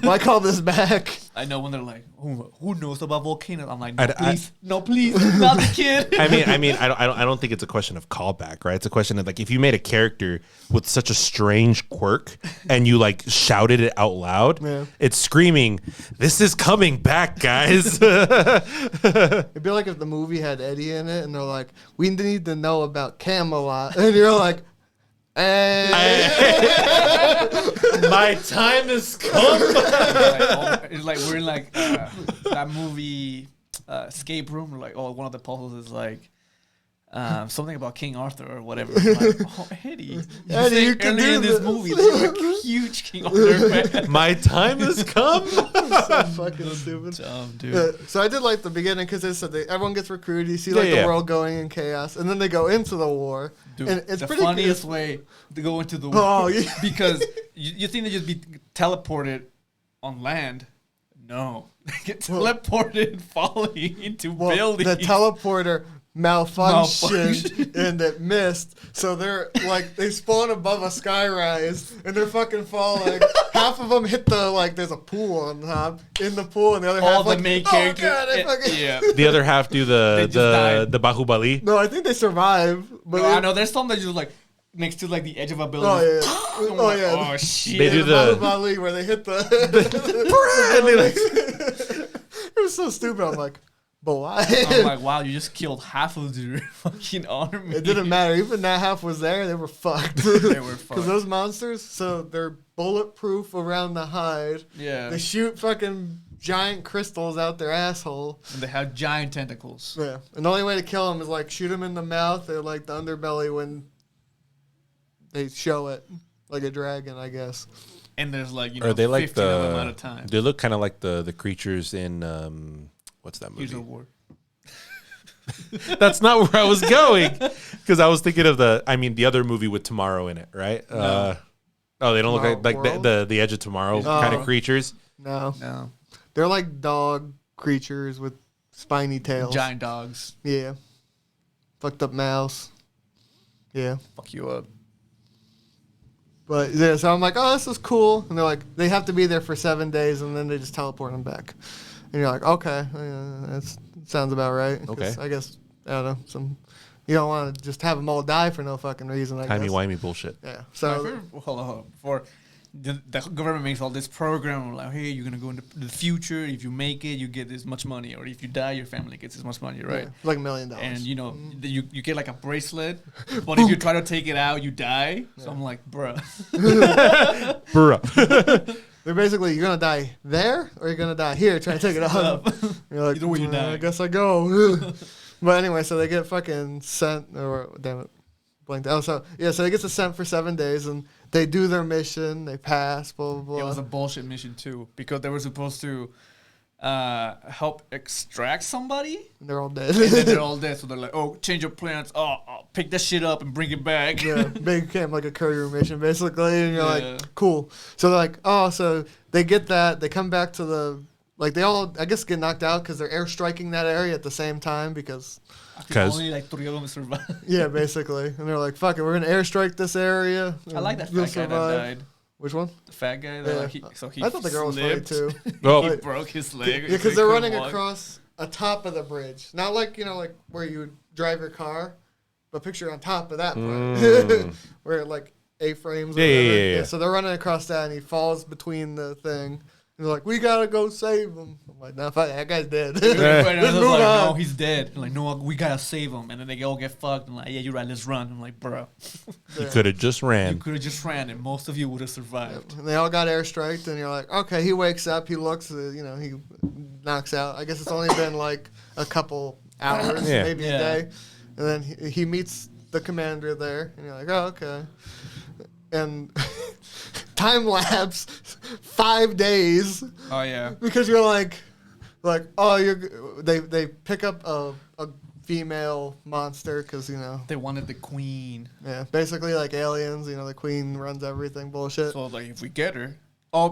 Why call this back? I know when they're like, who knows about volcanoes? I'm like, no, I- please, not the kid. I don't think it's a question of callback, right? It's a question of like if you made a character with such a strange quirk and you like shouted it out loud, it's screaming, "This is coming back, guys!" It'd be like if the movie had Eddie in it, and they're like, we need to know about Camelot, and you're like, My time has come. It's like we're in like that movie Escape Room. We're like, one of the puzzles is like something about King Arthur or whatever. I'm like, Eddie, you can earlier do in this this. movie, you're a huge King Arthur fan. My time has come. so fucking stupid. Dumb, dude. So I did like the beginning because they said everyone gets recruited. You see like the world going in chaos, and then they go into the war. Dude, and it's the pretty funniest good. way to go into the war. Oh, yeah. Because you think they just be teleported on land. No. They get teleported falling into buildings. The teleporter malfunctioned and it missed. So they're like, they spawn above a skyrise and they're fucking falling. Half of them hit there's a pool on top in the pool, and the other half the main character. Yeah. The other half do the Bahubali. No, I think they survive. But I know there's some that just like next to like the edge of a building. Oh yeah. Oh shit. They do the the Bahubali where they hit the. It was so stupid. I'm like, but why? I'm like, wow, you just killed half of the fucking army. It didn't matter. Even that half was there. They were fucked. They were fucked. Because those monsters, so they're bulletproof around the hide. Yeah. They shoot fucking giant crystals out their asshole. And they have giant tentacles. Yeah. And the only way to kill them is like shoot them in the mouth or like the underbelly when they show it. Like a dragon, I guess. And there's like, Are they like 15 of them at a time. They look kind of like the creatures in what's that movie? Here's a war. That's not where I was going, because I was thinking of the other movie with Tomorrow in it, right? No. They don't look like World? the Edge of Tomorrow kind of creatures. No. They're like dog creatures with spiny tails. Giant dogs. Yeah. Fucked up mouse. Yeah. Fuck you up. But yeah, so I'm like, oh, this is cool. And they're like, they have to be there for 7 days, and then they just teleport them back. And you're like, okay, that sounds about right. Okay. I guess, I don't know, you don't want to just have them all die for no fucking reason, I guess. Timey-wimey bullshit. Yeah. So Hold on. For the government makes all this program like, hey, you're gonna go into the future. If you make it, you get this much money, or if you die, your family gets this much money, right? yeah, like $1 million. And you get like a bracelet, but if you try to take it out, you die. So I'm like, bruh. They're basically, you're going to die there, or you're going to die here trying to take it off. You're like, Either way you die. I guess I go. But anyway, so they get fucking sent, or damn it, blanked out. So they get sent for 7 days, and they do their mission, they pass, blah, blah, blah. It was a bullshit mission too, because they were supposed to help extract somebody. And they're all dead. And then they're all dead, so they're like, oh, change your plans. Oh, I'll pick that shit up and bring it back. Yeah, big camp, like a courier mission, basically. And you're Yeah. like, cool. So they're like, oh, so they get that. They come back to the, like, they all, I guess, get knocked out because they're airstriking that area at the same time because... Only like 3 of them survived. Yeah, basically. And they're like, fuck it, we're going to airstrike this area. I like that You'll fat guy that died. Which one? The fat guy. Yeah. That he I thought the girl was funny, slipped. too. Oh, He broke his leg. Yeah, because they're running across a top of the bridge. Not like, like where you would drive your car, but picture on top of that part. Where like A-frames or whatever. Yeah. So they're running across that, and he falls between the thing. And they're like, we got to go save him. I'm like, nah, fuck, that guy's dead. Everybody else Let's was move like, on. no, he's dead. I'm like, no, we gotta save him. And then they all get fucked. I'm like, yeah, you're right, let's run. I'm like, bro, you could have just you ran. could have just ran, and most of you would have survived. And they all got airstriked, and you're like, okay, he wakes up, he looks, he knocks out. I guess it's only been like a couple hours, Yeah. maybe a day. And then he meets the commander there, and you're like, oh, okay. And time lapse 5 days. Oh yeah. Because you're like, oh, they pick up a female monster because they wanted the queen. Yeah, basically like aliens. The queen runs everything. Bullshit. So like, if we get her,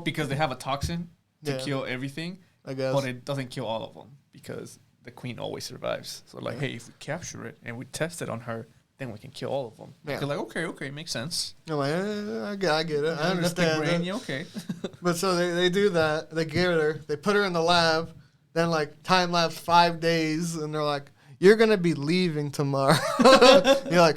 because they have a toxin to kill everything. I guess, but it doesn't kill all of them because the queen always survives. So like, hey, if we capture it and we test it on her, then we can kill all of them. Yeah. They're like, okay, makes sense. I'm like, I get it. I understand brain, yeah, okay. But so they do that. They get her. They put her in the lab. Then like time lapse 5 days, and they're like, you're gonna be leaving tomorrow. You're like,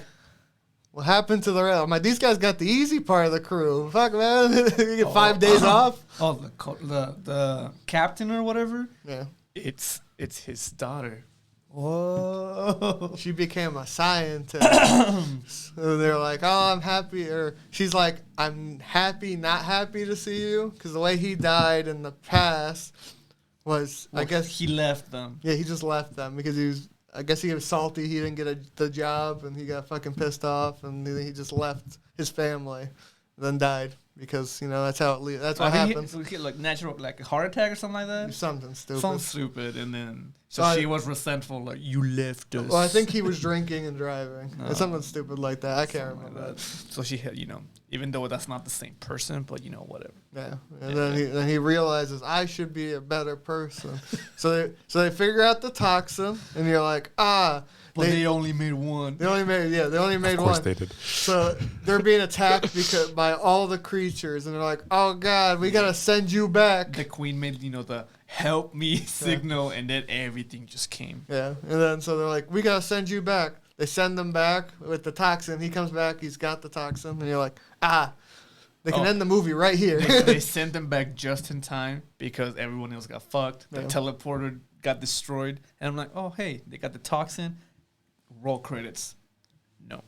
what happened to the rest? I'm like, these guys got the easy part of the crew. Fuck, man. You get 5 days off. Oh, the captain or whatever. Yeah. It's his daughter. Whoa. She became a scientist. So they're like, oh, I'm happy. Or she's like, I'm happy, not happy to see you. Because the way he died in the past was, I guess. He left them. Yeah, he just left them because I guess he was salty. He didn't get the job and he got fucking pissed off. And he just left his family and then died. Because, that's how that's what happens. He like natural, like a heart attack or something like that? Something stupid. Something stupid. And then, so she was resentful, like, you left us. Well, I think he was drinking and driving. Something stupid like that. I can't remember. Like that. So she had, even though that's not the same person, but, whatever. Yeah. And then he realizes, I should be a better person. so they figure out the toxin, and you're like, But they only made one. They only made one. Of course they did. So they're being attacked by all the creatures, and they're like, "Oh God, we gotta send you back." The queen made the help me signal, and then everything just came. Yeah, and then so they're like, "We gotta send you back." They send them back with the toxin. He comes back, he's got the toxin, and you're like, They can end the movie right here. They sent them back just in time because everyone else got fucked. The teleporter got destroyed, and I'm like, oh hey, they got the toxin. Roll credits. No.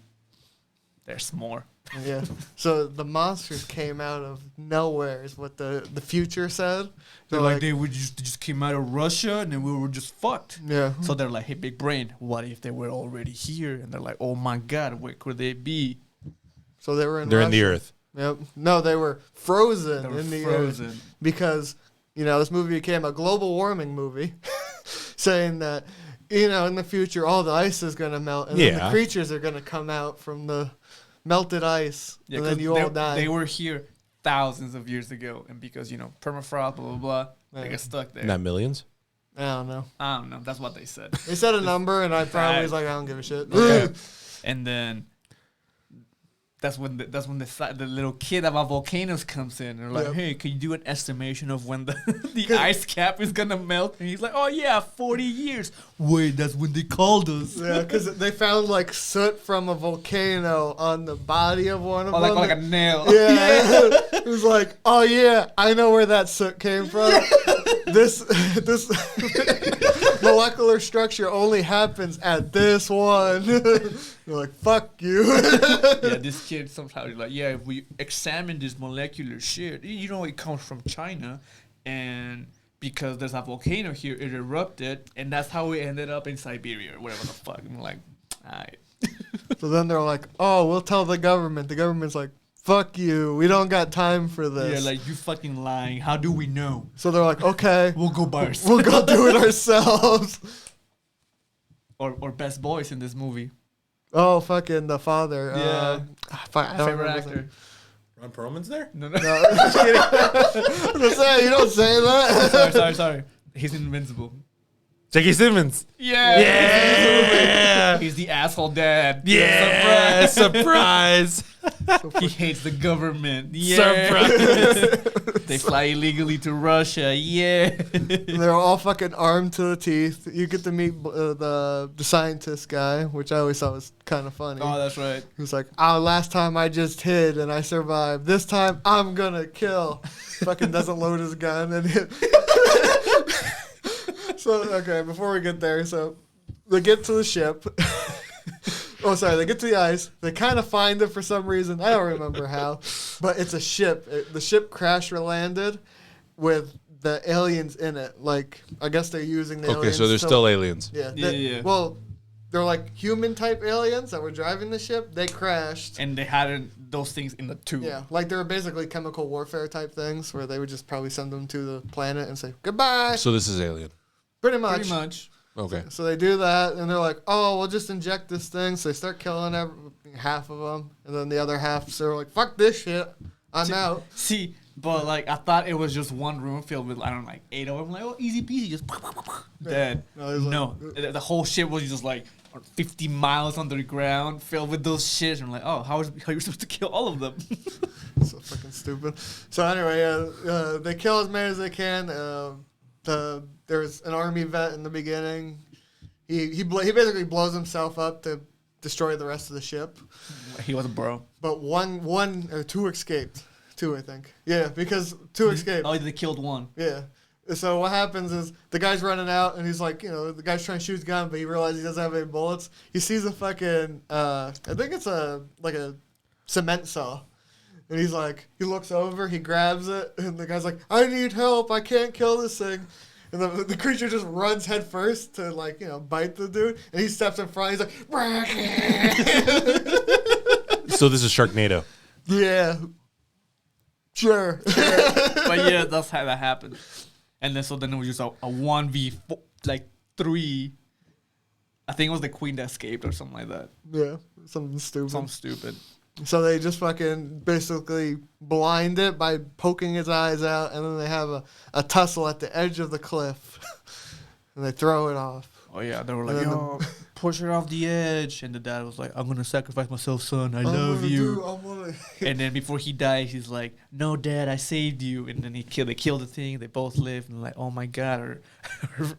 There's more. Yeah. So the monsters came out of nowhere is what the future said. They're like they just came out of Russia and then we were just fucked. Yeah. So they're like, hey, big brain, what if they were already here? And they're like, oh my God, where could they be? So they were in They're Russia. in the earth. Yep. No, they were frozen in the earth. Because, this movie became a global warming movie saying that in the future, all the ice is going to melt, and then the creatures are going to come out from the melted ice, and then you all die. They were here thousands of years ago, and because, permafrost, blah, blah, blah, they get stuck there. Not millions? I don't know. That's what they said. They said a number, and I probably was like, I don't give a shit. Okay. And then that's when the little kid about volcanoes comes in. And they're like, hey, can you do an estimation of when the ice cap is going to melt? And he's like, oh, yeah, 40 years. Wait, that's when they called us. Yeah, because they found, soot from a volcano on the body of one of them. Like a nail. Yeah. It was like, oh, yeah, I know where that soot came from. This molecular structure only happens at this one. You're like, fuck you. Yeah, this kid somehow is like, if we examine this molecular shit, it comes from China, and because there's a volcano here, it erupted, and that's how we ended up in Siberia or whatever the fuck. I'm like, all right. So then they're like, oh, we'll tell the government. The government's like, fuck you. We don't got time for this. Yeah, like, you fucking lying. How do we know? So they're like, okay. We'll go by ourselves. We'll go do it ourselves. Or best boys in this movie. Oh, fucking the father. Yeah. Favorite actor. Ron Perlman's there? No. Just kidding. I'm just saying, you don't say that. Sorry. He's in Invincible. J.K. Simmons. Yeah. He's the asshole dad. Yeah. Surprise. He hates the government. Yeah. Surprise. They fly illegally to Russia. Yeah. They're all fucking armed to the teeth. You get to meet the scientist guy, which I always thought was kind of funny. Oh, that's right. He was like, last time I just hid and I survived. This time I'm gonna kill. Fucking doesn't load his gun and hit. So, okay, before we get there, so they get to the ship. They get to the ice. They kind of find it for some reason. I don't remember how. But it's a ship. The ship crash landed with the aliens in it. I guess they're using the aliens. Okay, so there's still aliens. Yeah. Well, they're like human type aliens that were driving the ship. They crashed. And they had those things in the tube. Yeah, like they were basically chemical warfare type things where they would just probably send them to the planet and say goodbye. So this is Alien. Pretty much. Pretty much. Okay. So they do that, and they're like, "Oh, we'll just inject this thing." So they start killing half of them, and then the other half, so they're like, "Fuck this shit, I'm out." See, but like I thought it was just one room filled with I don't know, like 8 of them. Like, oh, easy peasy, just dead. No, the whole shit was just like 50 miles underground, filled with those shits. And I'm like, oh, how are you supposed to kill all of them? So fucking stupid. So anyway, they kill as many as they can. There's an army vet in the beginning. He basically blows himself up to destroy the rest of the ship. He was a bro. But one or two escaped. Two, I think. Yeah, because two escaped. Oh, they killed one. Yeah. So what happens is the guy's running out, and he's like, the guy's trying to shoot his gun, but he realizes he doesn't have any bullets. He sees a fucking, I think it's a cement saw. And he's like, he looks over, he grabs it, and the guy's like, I need help, I can't kill this thing. And the creature just runs head first to, bite the dude. And he steps in front, he's like, So this is Sharknado. Yeah. Sure. But yeah, that's how that happened. And then it was just a 1v4, like 3. I think it was the queen that escaped or something like that. Yeah, something stupid. So they just fucking basically blind it by poking his eyes out, and then they have a tussle at the edge of the cliff, and they throw it off. Oh yeah, they were like, yo, push her off the edge. And the dad was like, I'm going to sacrifice myself, son. I love you. And then before he dies, he's like, no, Dad, I saved you. And then they kill the thing. They both live. And like, oh my God, our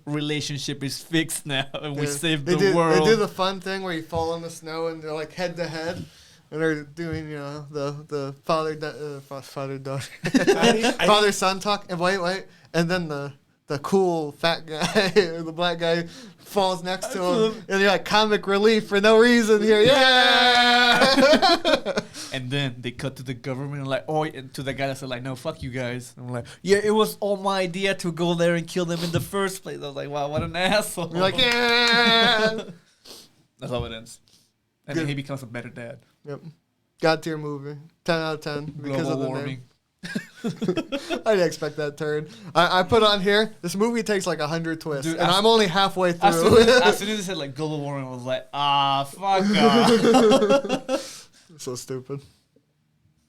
relationship is fixed now. And we saved the world. They do the fun thing where you fall in the snow and they're like head to head. And they're doing, the father-daughter, father-son talk. And wait. And then the cool fat guy, or the black guy, falls next to him, and you're like, comic relief for no reason here, yeah. And then they cut to the government and like, and to the guy that said like, no, fuck you guys. And I'm like, yeah, it was all my idea to go there and kill them in the first place. I was like, wow, what an asshole. You're like, yeah. That's how it ends. And then he becomes a better dad. Yep. God tier movie, 10 out of 10 because Global of the warming. name. I didn't expect that turn. I put on here, this movie takes like 100 twists, dude, and I'm only halfway through. As soon as they said like global warming, I was like, fuck off. So stupid.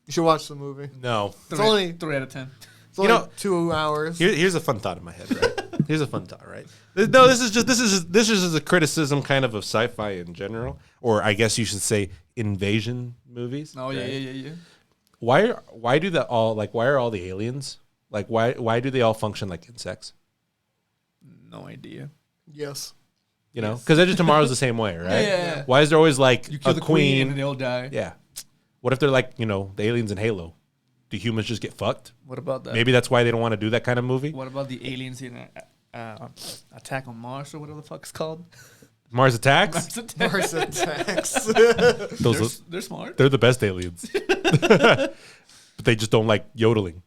You should watch the movie. No. It's only 3 out of 10. It's only 2 hours. Here's a fun thought in my head, right? Here's a fun thought, right? No, this is just a criticism kind of sci-fi in general, or I guess you should say invasion movies. Oh, right? yeah. Why are all the aliens, like why do they all function like insects? No idea. Yes. Because Edge of Tomorrow's the same way, right? Yeah. Why is there always like you kill a the queen and they all die? Yeah. What if they're like, the aliens in Halo? Do humans just get fucked? What about that? Maybe that's why they don't want to do that kind of movie. What about the aliens in Attack on Mars or whatever the fuck it's called? Mars Attacks? Mars Attacks. They're smart. They're the best aliens. But they just don't like yodeling.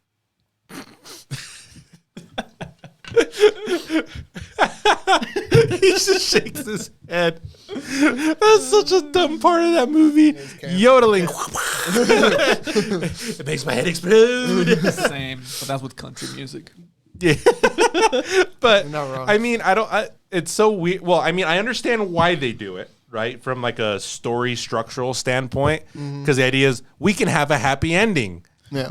He just shakes his head. That's such a dumb part of that movie. Yodeling. It makes my head explode. Same, but that's with country music. Yeah. But not wrong. I mean, it's so weird. Well, I mean, I understand why they do it, right? From like a story structural standpoint, because the idea is we can have a happy ending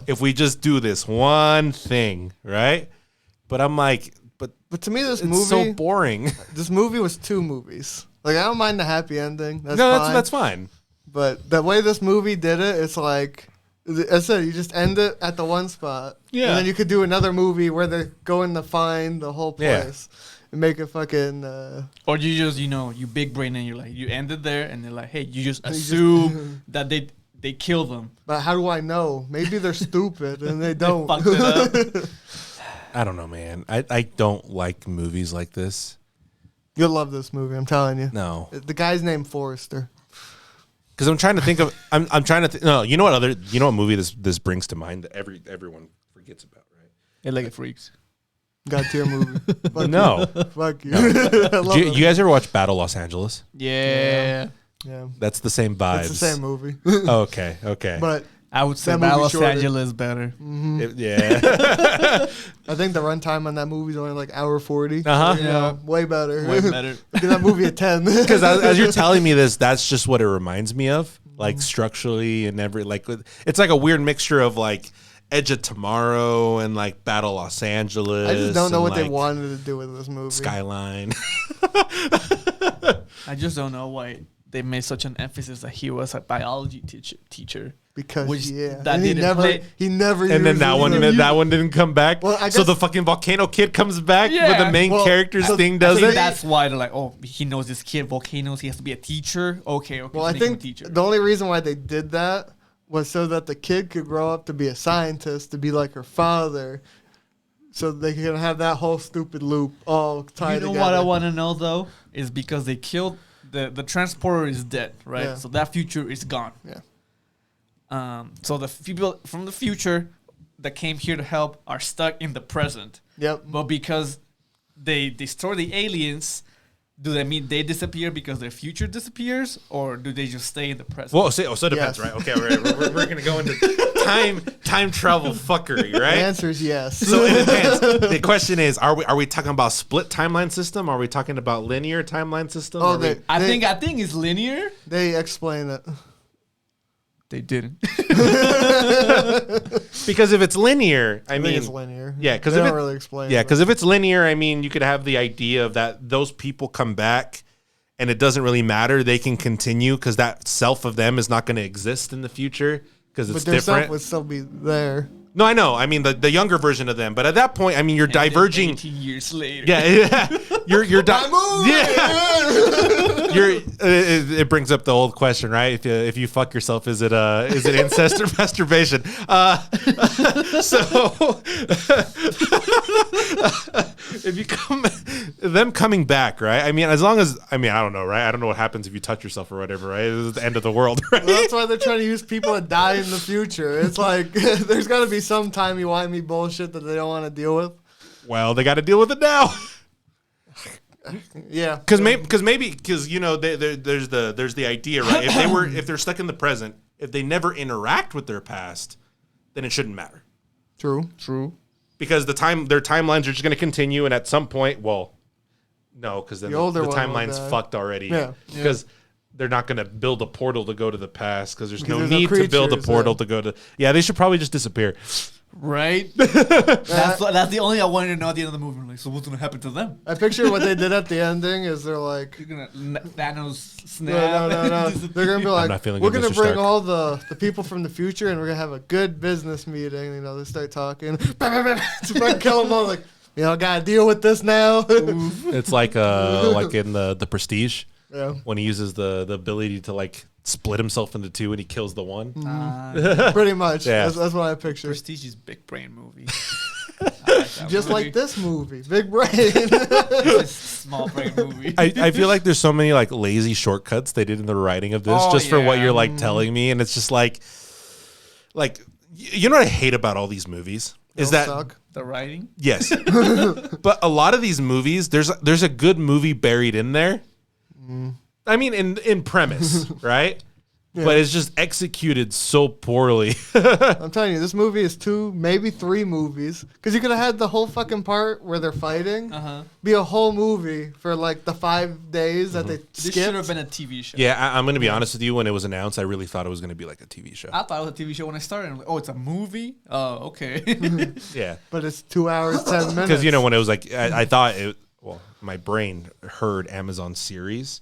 if we just do this one thing, right? But I'm like, but to me, this it's movie so boring. This movie was 2 movies. Like, I don't mind the happy ending. That's fine. But the way this movie did it, it's like, I said, you just end it at the one spot. Yeah. And then you could do another movie where they're going to find the whole place and make it fucking. Or you just, you big brain and you're like, you end it there and they're like, hey, you just assume that they kill them. But how do I know? Maybe they're stupid and they don't. They fucked it up. I don't know, man. I don't like movies like this. You'll love this movie, I'm telling you. No. The guy's named Forrester. Because I'm trying to think of. I'm trying to. No, you know what movie this brings to mind that everyone forgets about, right? Eight-Legged Freaks. God tier movie. Fuck No. You. Fuck you. I love You guys ever watch Battle Los Angeles? Yeah. Yeah. That's the same vibes. It's the same movie. Okay. But I would say That Battle movie's Los shorter. Angeles better. Yeah. I think the runtime on that movie is only like hour 40. Uh-huh. So, you know, way better. Way better. Give that movie a 10. Because as you're telling me this, that's just what it reminds me of, like structurally and it's like a weird mixture of like Edge of Tomorrow and like Battle Los Angeles. I just don't know and, what they like, wanted to do with this movie. Skyline. I just don't know why they made such an emphasis that he was a biology teacher. Because Which that that he didn't never play- he never And then used that it. one didn't come back. Well, I So guess- the fucking Volcano Kid comes back, but Yeah. the main Well, character's so thing I does think it. that's why they're like, oh, he knows this kid, volcanoes, he has to be a teacher. Okay. Well, I make him a think teacher. the only reason why they did that was so that the kid could grow up to be a scientist, to be like her father, so they can have that whole stupid loop all tied You know together. what I want to know though is because they killed the transporter is dead, right? Yeah. So that future is gone. Yeah. So the people from the future that came here to help are stuck in the present. Yep. But because they destroy the aliens, do that mean they disappear because their future disappears, or do they just stay in the present? Well, so it depends, Yes. right? Okay, we're going to go into time travel fuckery, The right? answer is yes. So it depends. The question is, are we talking about split timeline system? Are we talking about linear timeline system? Oh, Are we- I think it's linear. they explain it. They didn't. because if it's linear, I I think mean, it's linear. yeah, 'cause they if don't it- really explain. yeah, it. because if it's linear, I mean, you could have the idea of that those people come back and it doesn't really matter. They can continue because that self of them is not going to exist in the future because it's but their self different. would still be there. No, I know. I mean, the younger version of them. But at that point, I mean, you're diverging. 18 years later. Yeah, you're movie! yeah. It brings up the old question, right? If you fuck yourself, is it incest or masturbation? So if you them coming back, right? I mean, I don't know, right? I don't know what happens if you touch yourself or whatever, right? It's the end of the world, right? Well, that's why they're trying to use people that die in the future. It's like there's got to be some timey-wimey bullshit that they don't want to deal with. Well, they got to deal with it now. Yeah. Because you know there's the idea, right? If they're stuck in the present, if they never interact with their past, then it shouldn't matter. True. Because their timelines are just going to continue, and at some point, well, no, because then The the older one will timeline's die. fucked already. Yeah. Because they're not going to build a portal to go to the past because there's no Because there's no need to build a creatures, portal yeah. to go to. Yeah, they should probably just disappear. Right? that's the only I wanted to know at the end of the movie. I'm like, so what's gonna happen to them? I picture what they did at the ending is they're like, You're gonna Thanos snap. no. They're gonna be like, not feeling we're good, gonna Mr. bring Stark. all the people from the future and we're gonna have a good business meeting. You know, they start talking. To fucking kill them all. Like, you know, gotta deal with this now. It's like in the Prestige Yeah. when he uses the ability to like split himself into two and he kills the one. Pretty much. Yeah. That's what I picture. Prestige is big brain movie. I like that Just movie. like this movie, Big Brain. It's a small brain movie. I feel like there's so many like lazy shortcuts they did in the writing of this Oh, just for what yeah. you're like telling me, and it's just like you know what I hate about all these movies is They'll that suck. The writing. yes, but a lot of these movies there's a good movie buried in there. I mean, in premise, right? But it's just executed so poorly. I'm telling you, this movie is 2, maybe 3 movies. Because you could have had the whole fucking part where they're fighting be a whole movie for like the 5 days that they This should skipped. have been a TV show. Yeah, I'm gonna be honest with you. When it was announced, I really thought it was gonna be like a TV show. I thought it was a TV show when I started. I'm like, oh, it's a movie? Oh, okay. Yeah, But it's 2 hours, 10 minutes. because you know when it was like I thought it. Well, my brain heard Amazon series.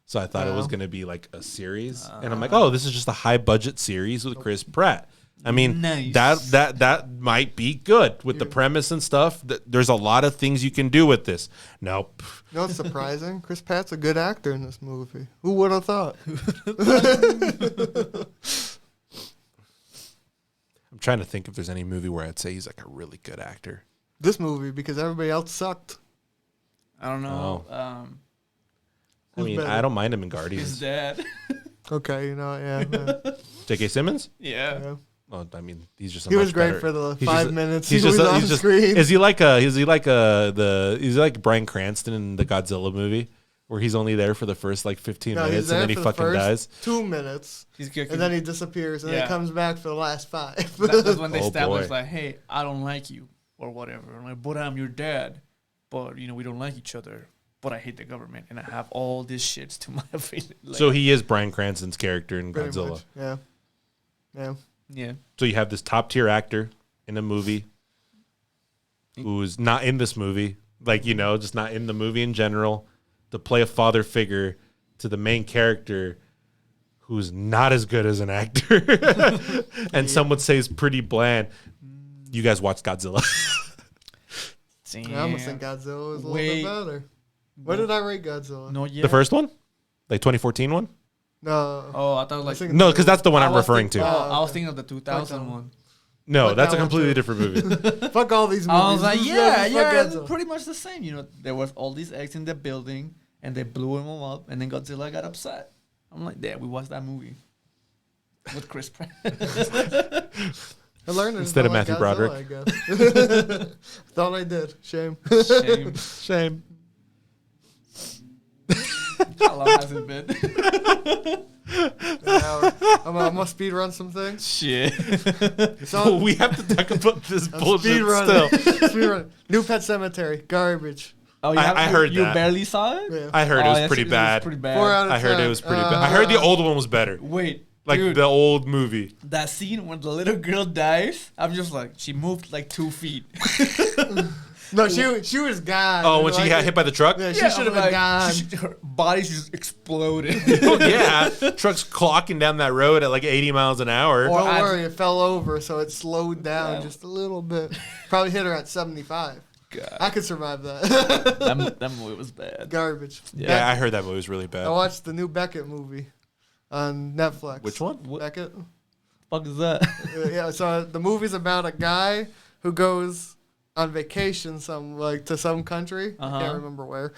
So I thought it was going to be like a series, and I'm like, oh, this is just a high budget series with Chris Pratt. I mean, Nice. that might be good with the premise and stuff. There's a lot of things you can do with this. Nope. You know what's surprising? Chris Pratt's a good actor in this movie. Who would have thought? I'm trying to think if there's any movie where I'd say he's like a really good actor. This movie, because everybody else sucked. I don't know. I mean, better? I don't mind him in His Guardians. dad. Okay, you know, yeah. J.K. Simmons? Yeah. yeah. Well, I mean, he's just. He was great for the 5 minutes he was on screen. Is he like Bryan Cranston in the Godzilla movie, where he's only there for the first like 15 minutes and then he fucking dies? 2 minutes, and then he disappears, and then he comes back for the last 5. That's when they establish like, hey, I don't like you or whatever. I'm like, but I'm your dad, but we don't like each other. But I hate the government, and I have all this shit to my face. Like, so he is Bryan Cranston's character in Godzilla. Much. Yeah. So you have this top tier actor in a movie who's not in this movie, like, just not in the movie in general, to play a father figure to the main character who's not as good as an actor. And some would say is pretty bland. You guys watched Godzilla. Yeah, I'm going to think Godzilla is a little bit better. What did I rate Godzilla? No, yeah. The first one? Like 2014 one? No. Oh, I thought like... No, because that's the one I'm referring to. I was thinking of the 2000 one. No, that's a completely different movie. Fuck all these movies. I was like, it's pretty much the same. There was all these eggs in the building, and they blew them all up, and then Godzilla got upset. I'm like, yeah, we watched that movie with Chris Pratt. I learned it instead of Matthew Godzilla, Broderick. I guess. Thought I did. Shame. Shame. How long has it been? I'm gonna speed run some things. Shit. So we have to talk about this bullshit still. Speed run. New Pet Cemetery. Garbage. Oh, I heard you that. barely saw it? Yeah. I heard it was pretty bad. 4 out of 10. I heard it was pretty bad. I heard the old one was better. Wait. Like dude, the old movie. That scene when the little girl dies, I'm just like, she moved like 2 feet. No, she was gone. Oh, when she got hit by the truck? Yeah, she should have been gone. Her body just exploded. Oh, yeah. Truck's clocking down that road at like 80 miles an hour. Don't worry, it fell over, so it slowed down just a little bit. Probably hit her at 75. God. I could survive that. that movie was bad. Garbage. Yeah, I heard that movie was really bad. I watched the new Beckett movie on Netflix. Which one? Beckett. Fuck is that? Yeah, so the movie's about a guy who goes on vacation to some country. I can't remember where.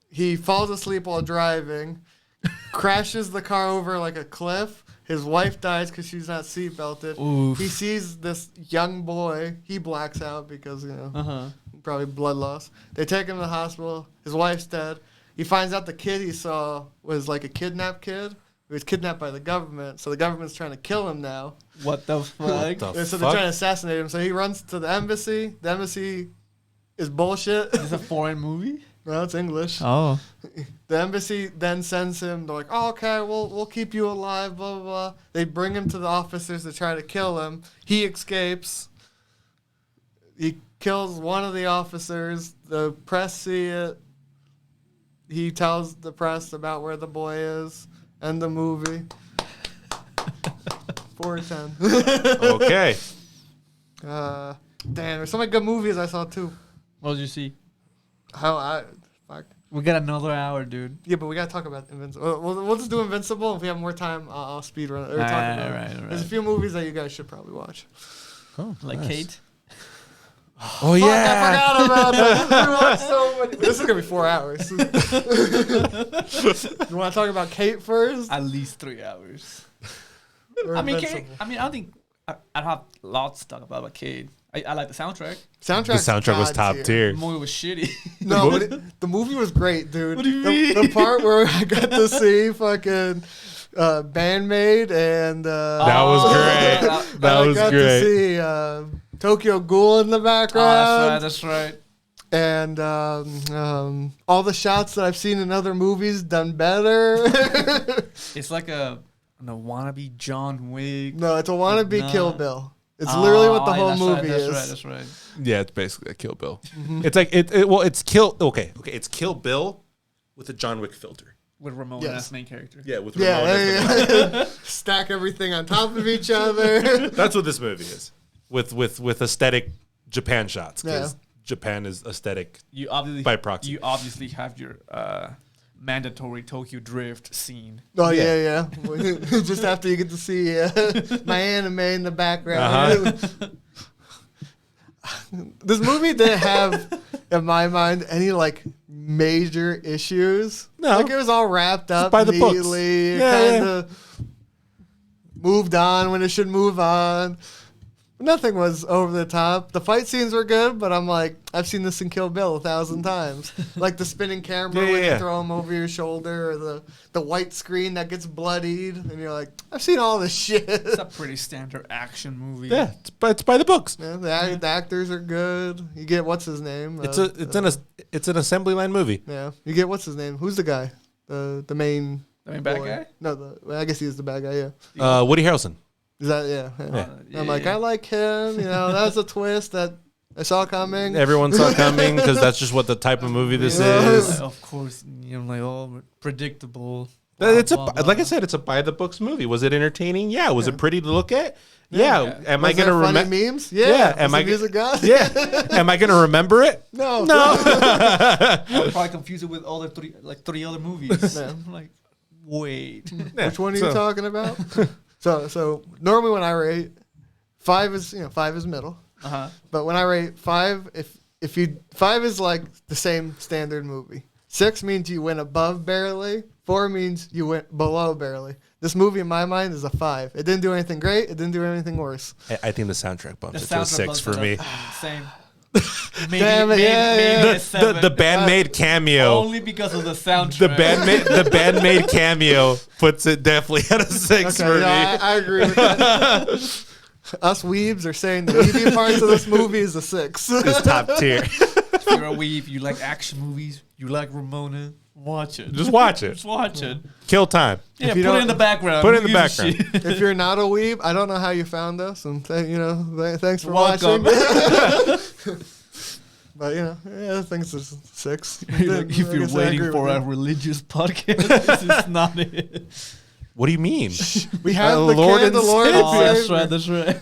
He falls asleep while driving, crashes the car over like a cliff. His wife dies because she's not seatbelted. Oof. He sees this young boy. He blacks out because, probably blood loss. They take him to the hospital. His wife's dead. He finds out the kid he saw was like a kidnapped kid. He was kidnapped by the government, so the government's trying to kill him now. What the fuck? So they're trying to assassinate him. So he runs to the embassy. The embassy is bullshit. Is this a foreign movie? No, it's English. Oh. The embassy then sends him. They're like, oh, okay, we'll keep you alive, blah, blah, blah. They bring him to the officers to try to kill him. He escapes. He kills one of the officers. The press see it. He tells the press about where the boy is. End the movie. 4 out of 10. Okay. Damn, there's so many good movies I saw too. What did you see? Fuck. We got another hour, dude. Yeah, but we gotta talk about Invincible. We'll just do Invincible. If we have more time, I'll speed run it or talk about it. Right. There's a few movies that you guys should probably watch. Oh, like nice. Kate. Oh yeah, I forgot about that. We watched so many. This is gonna be 4 hours. You want to talk about Kate first? At least 3 hours. Or Kate. I don't think I'd have lots to talk about Kate. I like the soundtrack. The soundtrack was top tier. The movie was shitty. No, but the movie was great, dude. What do you mean? The part where I got to see fucking Bandmaid and that was great. That was great. I got to see Tokyo Ghoul in the background. Oh, that's right. And all the shots that I've seen in other movies done better. It's like a wannabe John Wick. No, it's a wannabe Kill Bill. It's literally what the whole movie is. That's right. Yeah, it's basically a Kill Bill. It's like it's Kill. Okay, it's Kill Bill with a John Wick filter. With Ramon as main character. Yeah, with Ramon as the stack everything on top of each other. That's what this movie is. With aesthetic Japan shots, because Japan is aesthetic by proxy. You obviously have your mandatory Tokyo Drift scene. Oh yeah. Just after you get to see my anime in the background. This movie didn't have, in my mind, any like major issues. No, like it was all wrapped up by the neatly. books. Yeah, moved on when it should move on. Nothing was over the top. The fight scenes were good, but I'm like, I've seen this in Kill Bill 1,000 times. Like the spinning camera when you throw him over your shoulder, or the white screen that gets bloodied, and you're like, I've seen all this shit. It's a pretty standard action movie. Yeah, it's by the books. Yeah, the actors are good. You get what's his name? It's an assembly line movie. Yeah, you get what's his name? Who's the guy? The main. The main bad boy. guy? No, I guess he's the bad guy. Yeah. Woody Harrelson. Is that I'm like, I like him. You know, that's a twist that I saw coming. Everyone saw coming because that's just what the type of movie this is. Of course, predictable. Like I said, it's a by the books movie. Was it entertaining? Yeah. Was it pretty to look at? Yeah. Am I gonna remember memes? Yeah. Am I music God? Yeah. Am I gonna remember it? No. I'll probably confuse it with all the three other movies. I'm like, wait, which one are you talking about? So normally when I rate, 5 is middle. But when I rate 5, if 5 is like the same standard movie. 6 means you went above barely. 4 means you went below barely. This movie in my mind is a 5. It didn't do anything great. It didn't do anything worse. I think the soundtrack bumped it to a 6 for me. Same. Damn it, maybe the bandmade cameo. Only because of the soundtrack. The bandmade cameo puts it definitely at a 6 for me. I agree with that. Us weebs are saying the weeby parts of this movie is a 6. It's top tier. If you're a weeb, you like action movies, you like Ramona, watch it. Just watch it. Just watch it. Kill time. Yeah, put it in the background. Put it in the background. If you're not a weeb, I don't know how you found us, and thanks for Welcome. watching. But I think it's a 6. If you're waiting for a religious podcast, this is not it. What do you mean? We have the Lord Lord, the Lord. Oh, that's right.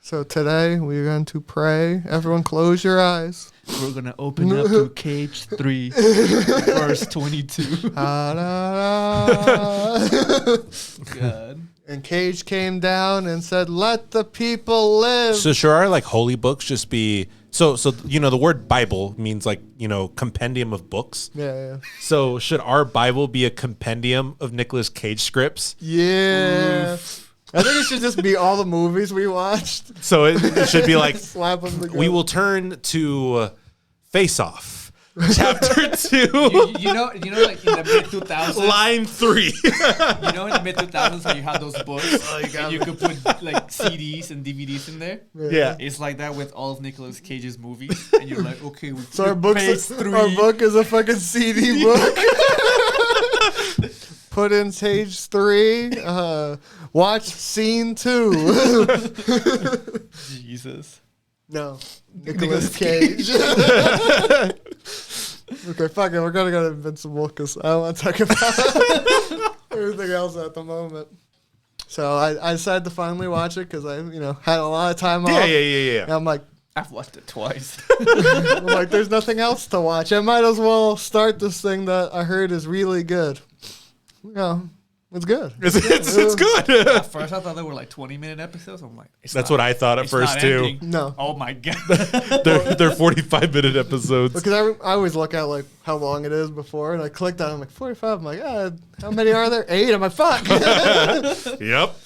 So today we're going to pray. Everyone, close your eyes. We're gonna open up to Cage 3, verse 22. God. And Cage came down and said, "Let the people live." So should our holy books just be so the word Bible means compendium of books. Yeah. So should our Bible be a compendium of Nicolas Cage scripts? Yeah. Oof. I think it should just be all the movies we watched. So it should be like slap them together. We will turn to Face Off. Chapter 2. You know, like in the mid 2000s, line 3. In the mid 2000s, how you had those books, and you could put CDs and DVDs in there. Yeah, it's like that with all of Nicolas Cage's movies, and you're like, okay, so our book is a fucking CD book. Put in page 3. Watch scene 2. Jesus. No, Nicolas Cage. Okay, fuck it. We're gonna go to Invincible because I don't want to talk about everything else at the moment. So I decided to finally watch it because I had a lot of time off. Yeah. And I'm like, I've watched it twice. I'm like, there's nothing else to watch. I might as well start this thing that I heard is really good. It's good. It's good. At first, I thought they were 20-minute episodes. I'm like, that's what I thought at first too. Ending. No. Oh my god. they're 45-minute episodes. Because I always look at how long it is before, and I clicked on it. I'm like 45. I'm like, how many are there? 8. I'm like, fuck. Yep.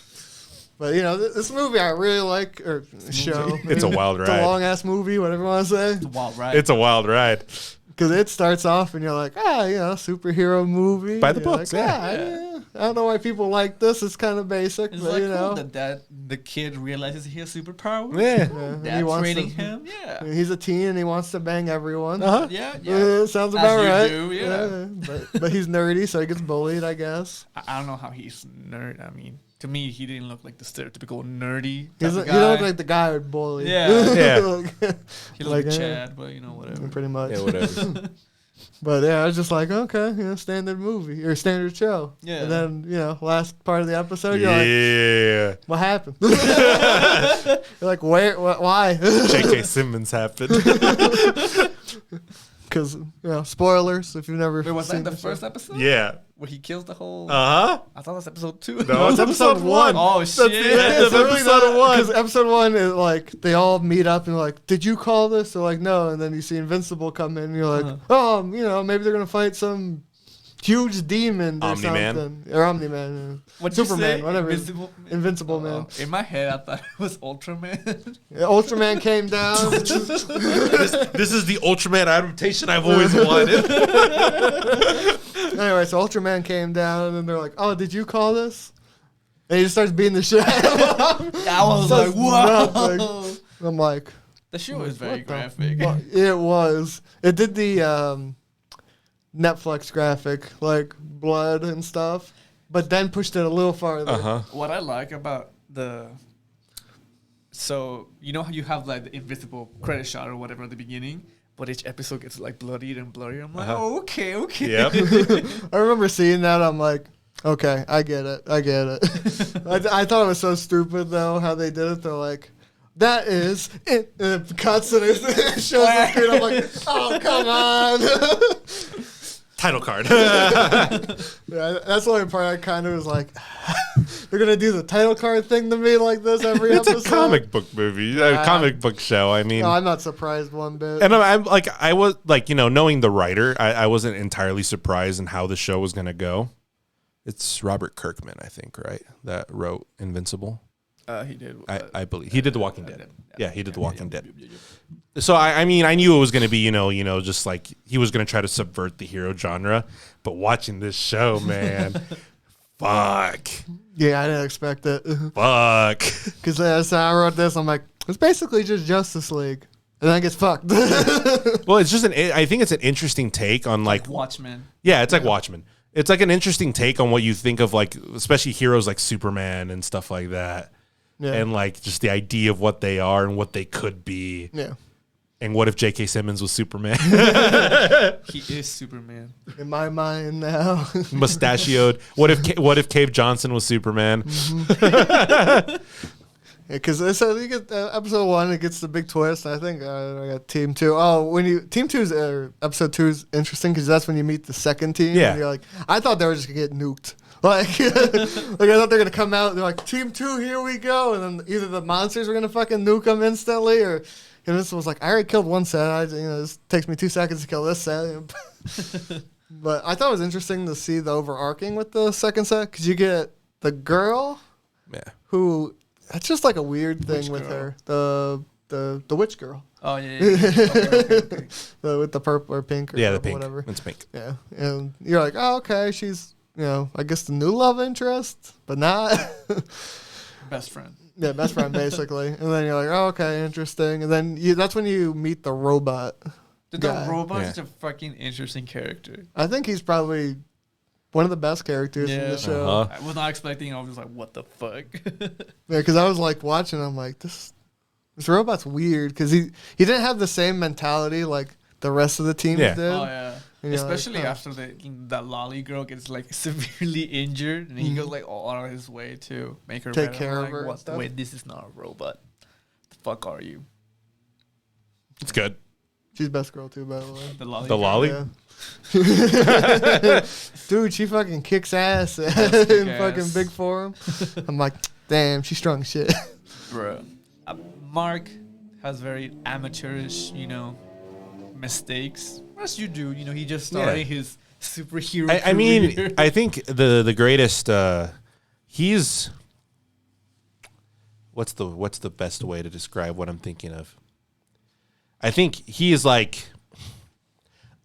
But this movie I really like, or show. It's a wild ride. It's a long ass movie, whatever you want to say. It's a wild ride. It's a wild ride. Because it starts off and you're like, superhero movie. By the You're books, like, yeah. I don't know why people like this. It's kind of basic, It's but cool that the kid realizes he has superpowers. Yeah. Dad's training him. Yeah. He's a teen and he wants to bang everyone. Uh-huh. Yeah. Sounds about right. Do, yeah. But he's nerdy, so he gets bullied, I guess. I don't know how he's nerd. I mean, to me, he didn't look like the stereotypical nerdy. He doesn't look like the guy who'd bully. Yeah. He looked like Chad, but whatever. Pretty much. Yeah, whatever. But I was just like, okay, standard movie or standard show. Yeah. And then, last part of the episode, you're like, what happened? You're like, where? Why? J.K. Simmons happened. Because, spoilers if you've never was seen that the first episode? Yeah. Where he kills the whole... Uh-huh. I thought it was episode 2. No, it's episode 1. Oh, shit. That's episode 1. Because episode 1 is they all meet up and like, did you call this? They're like, no. And then you see Invincible come in and you're like, maybe they're going to fight some huge demon or Omni-Man. something. Or Omni-Man. What Superman, whatever. Invincible Man. In my head, I thought it was Ultraman. Yeah, Ultraman came down. This is the Ultraman adaptation I've always wanted. Anyway, so Ultraman came down, and they're like, "Oh, did you call this?" And he just starts beating the shit out of him. I was Says like, "Whoa!" nothing. I'm like, The show is very what the graphic. fuck? It was. It did the Netflix graphic, like blood and stuff, but then pushed it a little farther. What I like about so you know how you have like the invisible credit shot or whatever at the beginning, but each episode gets like bloodier and bloodier. I'm like, oh, okay. Yep. I remember seeing that. I'm like, okay, I get it. I thought it was so stupid though how they did it. They're like, that is it. And it cuts and it shows the screen. I'm like, oh, come on. Title card. Yeah, that's the only part I kind of was like, they're going to do the title card thing to me like this every episode. It's a comic book movie, a comic book show. I mean, no, I'm not surprised one bit. And I'm like, I was like, knowing the writer, I wasn't entirely surprised in how the show was going to go. It's Robert Kirkman, I think, right? That wrote Invincible. He did. I believe he did The Walking Dead. Yeah, he did The Walking Dead. So I mean, I knew it was going to be, just like he was going to try to subvert the hero genre. But watching this show, man, fuck. Yeah, I didn't expect it. Fuck. Because as I wrote this, I'm like, it's basically just Justice League. And then it gets fucked. Well, it's just I think it's an interesting take on like Watchmen. Yeah, it's like Watchmen. It's like an interesting take on what you think of like, especially heroes like Superman and stuff like that. Yeah. And like just the idea of what they are and what they could be. Yeah. And what if J.K. Simmons was Superman? He is Superman. In my mind now. Mustachioed. What if Cave Johnson was Superman? Because you get episode 1, it gets the big twist. I think I got team 2. Oh, team 2 is episode 2 is interesting because that's when you meet the second team. Yeah. And you're like, I thought they were just gonna get nuked. Like, I thought they were gonna come out. And they're like, team 2, here we go. And then either the monsters were gonna fucking nuke them instantly, or this was like, I already killed one set. This takes me 2 seconds to kill this set. But I thought it was interesting to see the overarching with the second set because you get the girl, who. That's just like a weird thing with her. The witch girl. Oh yeah. Okay. With the purple or pink or the pink. Whatever. It's pink. Yeah, and you're like, oh okay, she's I guess the new love interest, but not best friend. Yeah, best friend basically. And then you're like, oh okay, interesting. And then that's when you meet the robot. The robot is a fucking interesting character. I think he's probably one of the best characters in the show. I was not expecting. I was like, "What the fuck?" Yeah, because I was like watching. I'm like, this robot's weird because he didn't have the same mentality like the rest of the team did. Oh yeah. Especially after that lolly girl gets like severely injured, and he goes like all out of his way to make her take better. care of her. Wait, this is not a robot. The fuck are you? It's good. She's best girl too, by the way. The lolly. Yeah. Dude, she fucking kicks ass in fucking big form. I'm like, damn, she's strong as shit. Bro. Mark has very amateurish, mistakes. As you do, he just started his superhero career. I mean, I think the greatest he's what's the best way to describe what I'm thinking of? I think he is like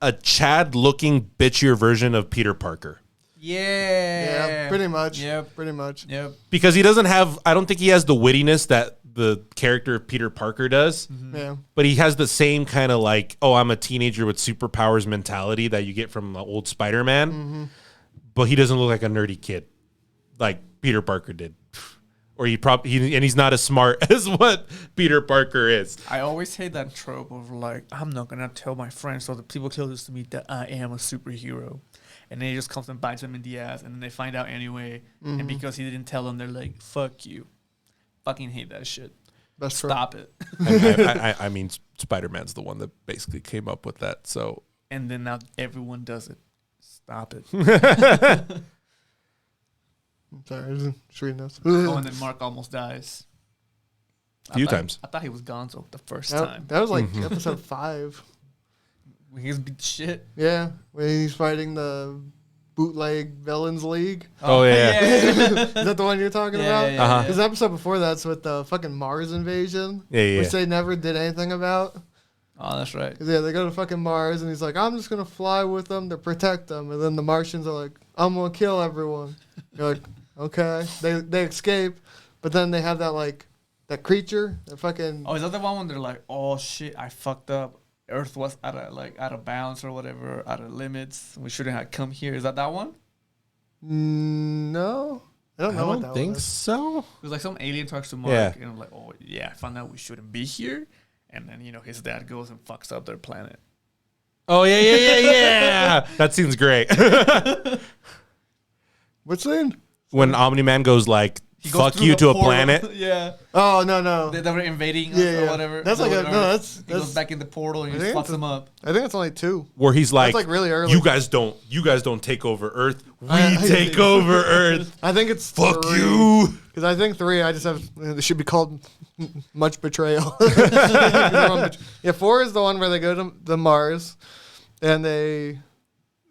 a Chad-looking, bitchier version of Peter Parker. Yeah, pretty much. Yep, pretty much. Yep. Because he doesn't have. I don't think he has the wittiness that the character of Peter Parker does. Mm-hmm. Yeah. But he has the same kind of like, oh, I'm a teenager with superpowers mentality that you get from the old Spider-Man. Mm-hmm. But he doesn't look like a nerdy kid, like Peter Parker did. Or and he's not as smart as what Peter Parker is. I always hate that trope of like, I'm not gonna tell my friends so that people closest to me that I am a superhero, and then he just comes and bites them in the ass, and then they find out anyway, and because he didn't tell them, they're like, "Fuck you." Fucking hate that shit. Stop it. I mean, Spider-Man's the one that basically came up with that. So. And then now everyone does it. Stop it. Sorry, I was just reading this. Oh, and then Mark almost dies. A few times. I thought he was Gonzo the first time. That was like episode 5. He was beat the shit. Yeah, when he's fighting the bootleg villains league. Oh, yeah. Is that the one you're talking about? Yeah. There's an episode before that's with the fucking Mars invasion. Yeah. Which they never did anything about. Oh, that's right. Yeah, they go to fucking Mars, and he's like, I'm just going to fly with them to protect them. And then the Martians are like, I'm going to kill everyone. You're like, okay. They escape, but then they have that, like, that creature, that fucking... Oh, is that the one when they're like, oh, shit, I fucked up. Earth was out of bounds or whatever, out of limits. We shouldn't have come here. Is that one? No. I don't know what that I don't think was. so. It was like some alien talks to Mark, and I'm like, oh, yeah, I found out we shouldn't be here. And then, his dad goes and fucks up their planet. Oh, yeah. That seems great. What scene? When Omni-Man goes like, He goes fuck through you the to a portal. planet. Yeah. Oh, no. They were invading us Yeah. or whatever. That's like He goes back in the portal and he just fucks them up. I think it's only 2. Where he's like, That's like really early. you guys don't take over Earth. We take over Earth. I think it's Fuck 3. you. Because I think 3, I just have, it should be called Much Betrayal. Yeah, 4 is the one where they go to the Mars, and they,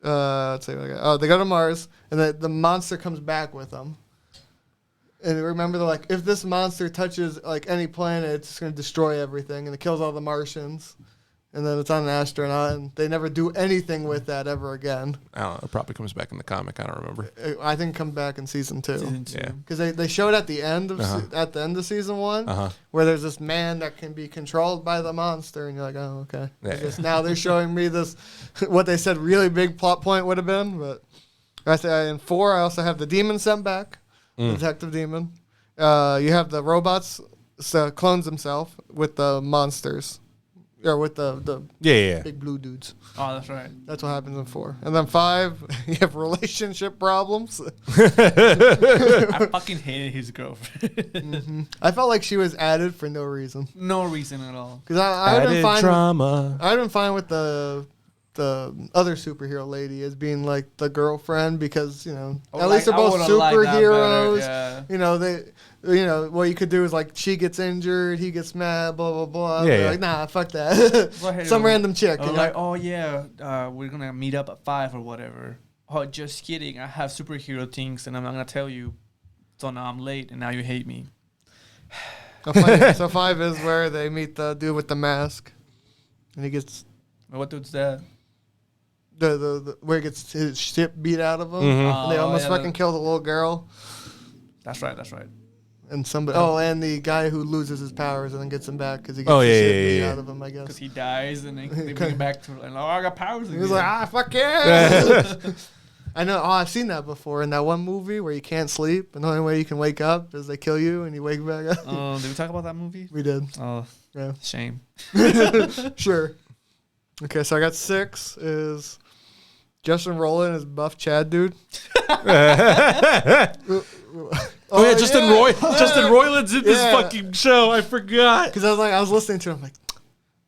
let's see, they go to Mars, and the monster comes back with them. And remember, they're like, if this monster touches like any planet, it's just going to destroy everything, and it kills all the Martians. And then it's on an astronaut, and they never do anything with that ever again. I don't know. It probably comes back in the comic. I don't remember. I think it comes back in season 2. Yeah. Because they showed at the end of season 1 where there's this man that can be controlled by the monster, and you're like, oh, okay. Yeah. Just now they're showing me this, what they said really big plot point would have been. But I say in 4, I also have the demon sent back, the detective demon. You have the robots clones himself with the monsters. Or with the big blue dudes. Oh, that's right. That's what happens in 4. And then 5, you have relationship problems. I fucking hated his girlfriend. I felt like she was added for no reason. No reason at all. Because I've been fine. drama. I've been fine with the other superhero lady as being like the girlfriend because at least they're both superheroes. What you could do is like she gets injured, he gets mad, blah blah blah. Yeah. Like nah, fuck that. Some random chick. Like, oh yeah, we're gonna meet up at 5 or whatever. Oh, just kidding. I have superhero things, and I'm not gonna tell you. So now I'm late, and now you hate me. So 5 is where they meet the dude with the mask, and he gets. What dude's that? The where he gets his shit beat out of him. And they almost fucking kill the little girl. That's right. And somebody, and the guy who loses his powers and then gets him back because he gets the shit beat out of him, I guess. Because he dies and then they bring him back to like, oh, I got powers again. He was like, fuck yeah. I know. Oh, I've seen that before in that one movie where you can't sleep and the only way you can wake up is they kill you and you wake back up. Did we talk about that movie? We did. Oh, yeah. Shame. Sure. Okay, so I got 6 is Justin Roiland is buff Chad dude. Justin Roiland's in this fucking show. I forgot. Because I was listening to him, I'm like,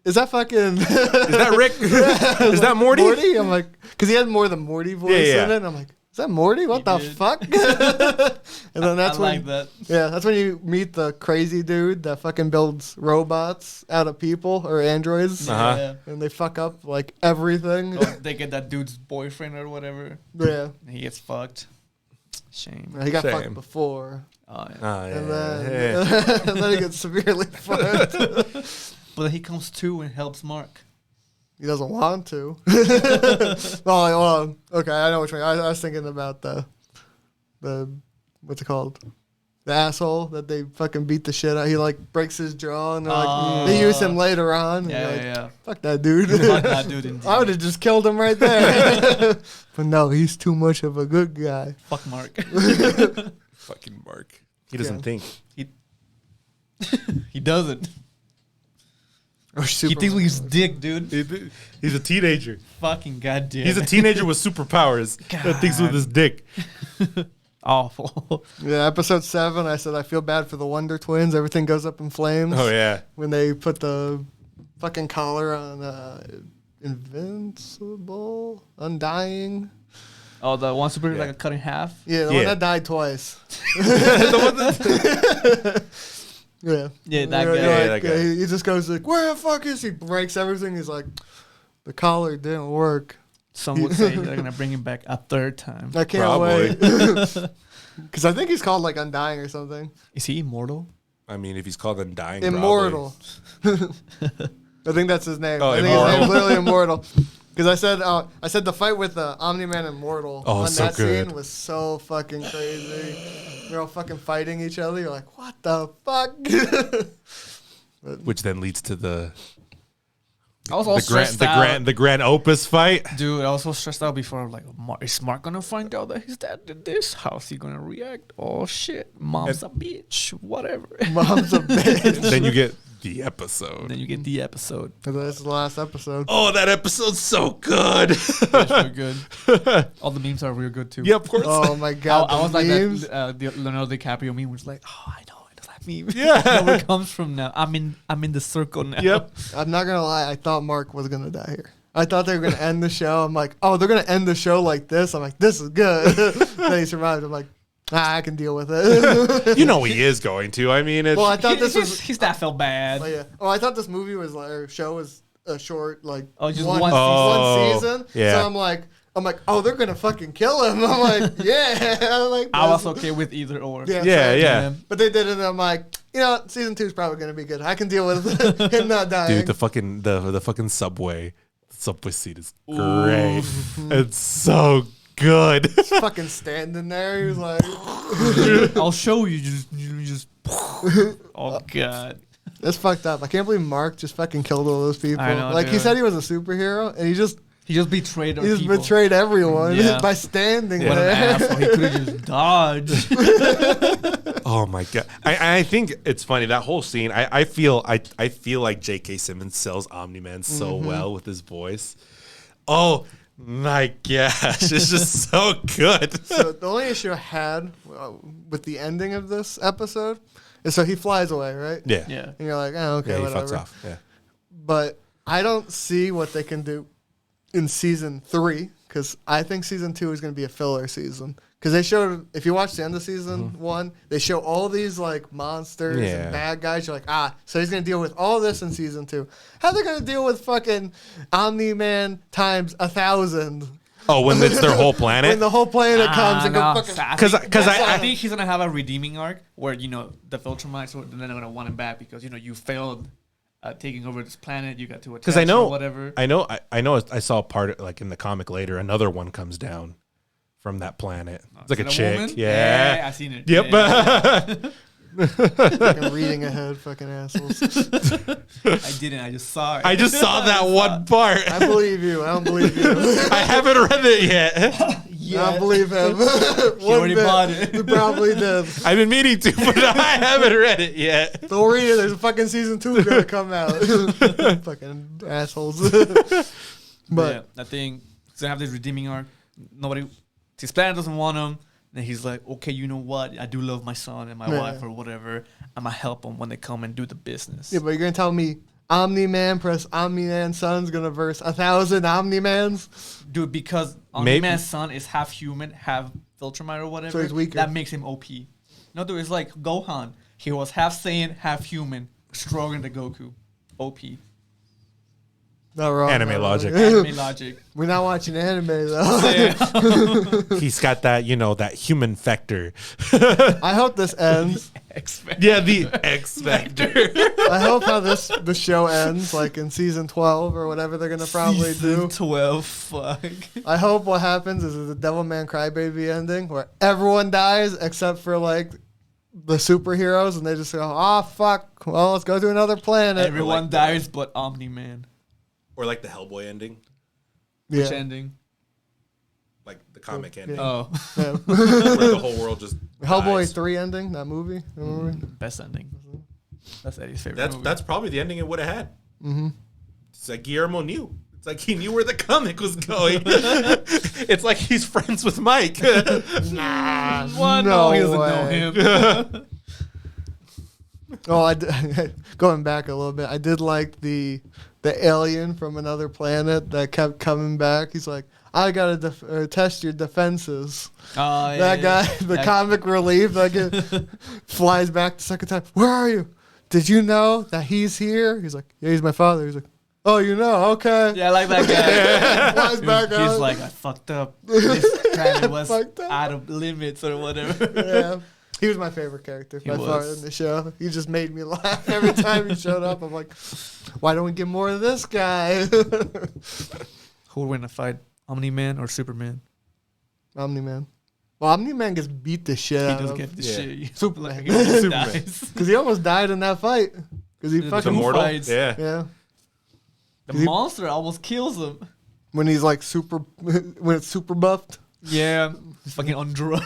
is that fucking... Is that Rick? Is that Morty? Morty? I'm like, because he had more of the Morty voice in it. And I'm like, is that Morty? What the fuck? And then that's when... like that. Yeah, that's when you meet the crazy dude that fucking builds robots out of people or androids. Yeah. And they fuck up, like, everything. So they get that dude's boyfriend or whatever. Yeah. And he gets fucked. Shame. He got fucked before. Oh, yeah. And then he gets severely fucked. But then he comes to and helps Mark. He doesn't want to. Okay, I know which one. I was thinking about the what's it called? The asshole that they fucking beat the shit out. He like breaks his jaw and they use him later on. Yeah. Fuck that dude. Fuck that dude. Indeed. I would have just killed him right there. But no, he's too much of a good guy. Fuck Mark. Fucking Mark. He doesn't think. He doesn't. Oh, He thinks he's dick, dude. He's a teenager. Fucking goddamn. He's a teenager with superpowers that thinks with his dick. Awful. Yeah, episode 7, I said I feel bad for the Wonder Twins. Everything goes up in flames. Oh, yeah. When they put the fucking collar on Invincible, Undying. Oh, the one super like cut in half? Yeah, the one that died twice. Yeah. Yeah, that guy. That guy. He just goes like, where the fuck is he? Breaks everything. He's like, the collar didn't work. Some would say they're gonna bring him back a third time. I can't Probably. wait. Because I think he's called like Undying or something. Is he immortal? I mean, if he's called Undying, Immortal. I think that's his name. Oh, I think Immortal. his name's literally Immortal. Because I said the fight with Omni-Man and Immortal Oh, on so that good. scene was so fucking crazy. They're all fucking fighting each other. You're like, what the fuck? which then leads to the I was all stressed out. the grand opus fight. Dude, I was so stressed out before. Like, is Mark gonna find out that his dad did this? How's he gonna react? Oh shit, mom's a bitch. Whatever. Mom's a bitch. Then you get the episode. Then you get the episode. This is the last episode. Oh, that episode's so good. It's real good. All the memes are real good too. Yeah, of course. Oh my god. I was the like memes. that. The Leonardo DiCaprio meme was like, oh, I know that meme. Yeah. I know where it comes from now. I'm in the circle now. Yep. I'm not gonna lie. I thought Mark was gonna die here. I thought they were gonna end the show. I'm like, oh, they're gonna end the show like this. I'm like, this is good. Then he survived. I'm like, I can deal with it. You know he is going to. I mean, it's, Well, I thought this was. His dad felt bad. Oh, yeah. Oh, I thought this movie was like, or show was a short, like Just one Oh, season. yeah. So I'm like, oh, they're gonna fucking kill him. I'm like, yeah. I'm like, I was okay with either or. Yeah, yeah, same. yeah. But they did it, and I'm like, season 2 is probably gonna be good. I can deal with him not dying. Dude, the fucking subway seat is great. It's so good. fucking standing there. He was like, I'll show you. Just. Oh god. that's fucked up. I can't believe Mark just fucking killed all those people. I know, like he dude. said he was a superhero, and he just betrayed our he just people. betrayed everyone Yeah. by standing What an there. asshole. He could have just dodged. Oh my god. I think it's funny that whole scene. I feel like J.K. Simmons sells Omni-Man so well with his voice. Oh my gosh, it's just so good. So the only issue I had with the ending of this episode is so he flies away, right? Yeah. Yeah. And you're like, oh, okay, Yeah, he whatever. fucks off. Yeah. But I don't see what they can do in season 3 because I think season 2 is going to be a filler season. Because they showed, if you watch the end of season 1, they show all these like monsters Yeah. and bad guys. You're like, so he's going to deal with all this in season 2. How are they going to deal with fucking Omni-Man times 1,000? Oh, when it's their whole planet? When the whole planet comes and go fucking. Because I think he's gonna have a redeeming arc where the Filtramites are then gonna want him back because you failed taking over this planet. You got to attack I know or whatever. I know I saw part of, like in the comic later, another one comes down from that planet. It's like a Is it chick. woman? Yeah. I seen it. Yep. Yeah. Fucking reading ahead, fucking assholes. I didn't. I just saw it. I just saw that one part. I believe you. I don't believe you. I haven't read it yet. I don't believe him. He already bought it. You probably did. I've been meaning to, but I haven't read it yet. Don't read it. There's a fucking season 2 gonna come out. Fucking assholes. But yeah, I think he's gonna have this redeeming arc. His planet doesn't want him. Then he's like, okay, you know what? I do love my son and my wife or whatever. I'm gonna help them when they come and do the business. yeah, but you're gonna tell me Omni-Man plus Omni-Man son's gonna verse 1,000 Omni-Mans? Dude, because Maybe. Omni-Man's son is half human, half Viltrumite or whatever. So he's weaker. That makes him OP. No, dude, it's like Gohan. He was half Saiyan, half human, stronger than Goku. OP. Not wrong. Anime not logic. wrong. Anime logic. We're not watching anime though. Yeah. He's got that, that human factor. I hope this ends. Expect. Yeah, the X factor. I hope how the show ends, like in season 12 or whatever they're gonna probably Season do. 12. Fuck. I hope what happens is the Devilman Crybaby ending where everyone dies except for like the superheroes, and they just go, "Oh fuck, well let's go to another planet." Everyone like dies but Omni-Man. Or like the Hellboy ending. Yeah. Which ending? Like the comic ending. Oh. Yeah. Where the whole world just Hellboy dies. 3 ending, that movie. Remember? Best ending. That's Eddie's favorite That's movie. that's probably the ending it would have had. Mm-hmm. It's like Guillermo knew. It's like he knew where the comic was going. It's like he's friends with Mike. Nah, Well, no, he doesn't know him. Oh, going back a little bit, I did like the alien from another planet that kept coming back. He's like, I gotta test your defenses. Oh, yeah, That guy, the That- comic relief, flies back the second time. Where are you? Did you know that he's here? He's like, yeah, he's my father. He's like, Oh, you know, okay. Yeah, I like that guy. Flies back out. He's like, I fucked up. This planet was fucked up. out of limits or whatever. Yeah. He was my favorite character by far in the show. He just made me laugh every time he showed up. I'm like, why don't we get more of this guy? Who would win a fight, Omni-Man or Superman? Omni-Man. Well, Omni-Man gets beat the shit out He does of. get the Yeah. shit. Superman. Like, he almost Superman. dies. Because he almost died in that fight. Because he He's fucking... Immortal? fights. Yeah. Yeah. The monster almost kills him. When he's like super... when it's super buffed. Yeah. He's fucking on drugs.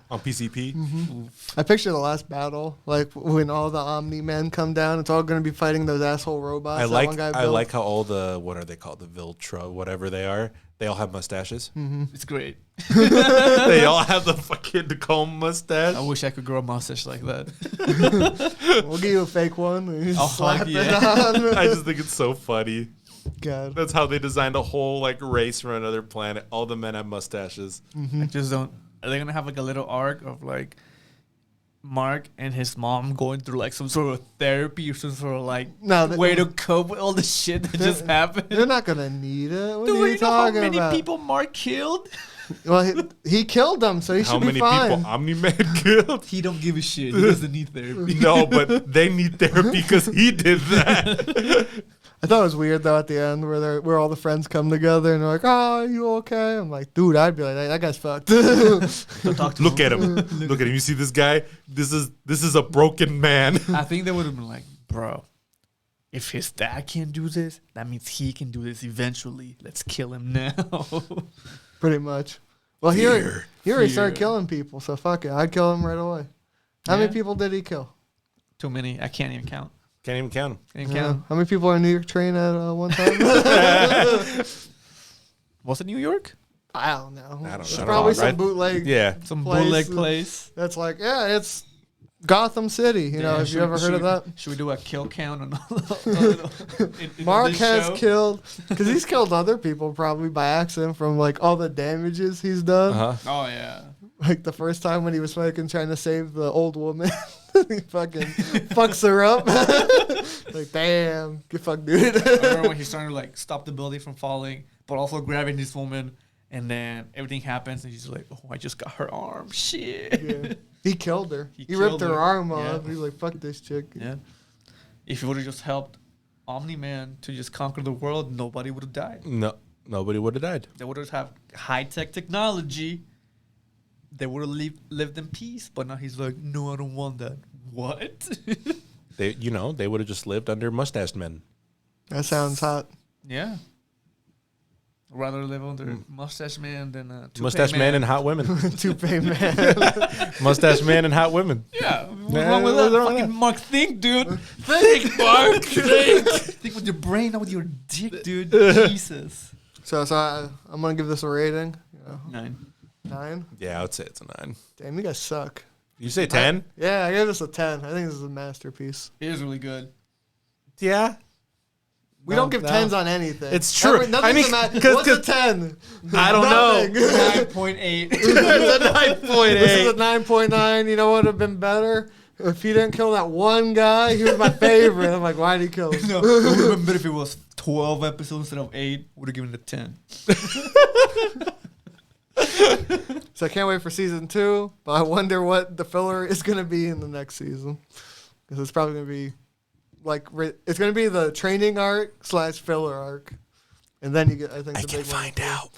On PCP. I picture the last battle. Like when all the Omni-Men come down. It's all going to be fighting those asshole robots. I that one guy like built. how all the, what are they called? The Viltra, whatever they are. They all have mustaches. It's great. They all have the fucking comb mustache. I wish I could grow a mustache like that. We'll give you a fake one. And you I'll slap hug it you. on. I just think it's so funny. God. That's how they designed a whole like race from another planet. All the men have mustaches. I just don't. Are they gonna have like a little arc of like Mark and his mom going through like some sort of therapy or some sort of like way to cope with all the shit that just happened? They're not going to need it. What Dude, are you you know how talking many about? people Mark killed? Well, he killed them, so he How should be many fine. people Omni-Man killed? He don't give a shit. He doesn't need therapy. No, but they need therapy because he did that. I thought it was weird though at the end where all the friends come together and they're like, "Oh, are you okay?" I'm like, "Dude, I'd be like, that guy's fucked." Don't talk to Look him. at him. Look at him. You see this guy? This is a broken man. I think they would have been like, bro, if his dad can't do this, that means he can do this eventually. Let's kill him now. Pretty much. Well, he already Fear. started killing people, so fuck it. I'd kill him right away. How many Yeah. people did he kill? Too many. I can't even count. Can't even count him. Can't even count. How many people are in New York train at one time? Was it New York? I don't know. I don't It's know. probably I don't know, some right? bootleg. Yeah. Some Place. bootleg place. That's like, yeah, it's Gotham City. You know, have you ever heard of that? Should we do a kill count on Mark this has show? killed, because he's killed other people probably by accident from like all the damages he's done. Uh-huh. Oh yeah. Like the first time when he was fucking trying to save the old woman, he fucking fucks her up. Like, damn, get fucked, dude. I remember when he's trying to like stop the building from falling, but also grabbing this woman, and then everything happens, and he's like, "Oh, I just got her arm." Shit. Yeah. He killed her. He He ripped killed her her. arm Yeah. off. He's like, fuck this chick. Yeah. If he would have just helped Omni-Man to just conquer the world, nobody would have died. No, nobody would have died. They would have had high-tech technology. They would have lived in peace. But now he's like, no, I don't want that. What? They would have just lived under mustached men. That sounds hot. Yeah. Rather live under mustache man than toupee Mustache man and hot women. Toupee man. Mustache man and hot women. Yeah. What's Yeah, wrong with what's that? wrong with Fucking that? Mark, think, dude. Think, Mark. Think. Think with your brain, not with your dick, dude. Jesus. So I'm going to give this a rating. 9. 9. Yeah, I would say it's a 9. Damn, you guys suck. You say 10? Yeah, I gave this a 10. I think this is a masterpiece. It is really good. Yeah. We No, don't give no. 10s on anything. It's true. Nothing's I mean, what's a 10? I don't know. Nothing. 9.8. It's a 9.8. This is a 9.9. You know what would have been better? If he didn't kill that one guy, he was my favorite. I'm like, why did he kill him? No, it would have been better if it was 12 episodes instead of 8. Would have given it a 10. So I can't wait for season 2, but I wonder what the filler is going to be in the next season. Because it's probably going to be like, it's going to be the training arc / filler arc. And then you get, I think, the big one. out.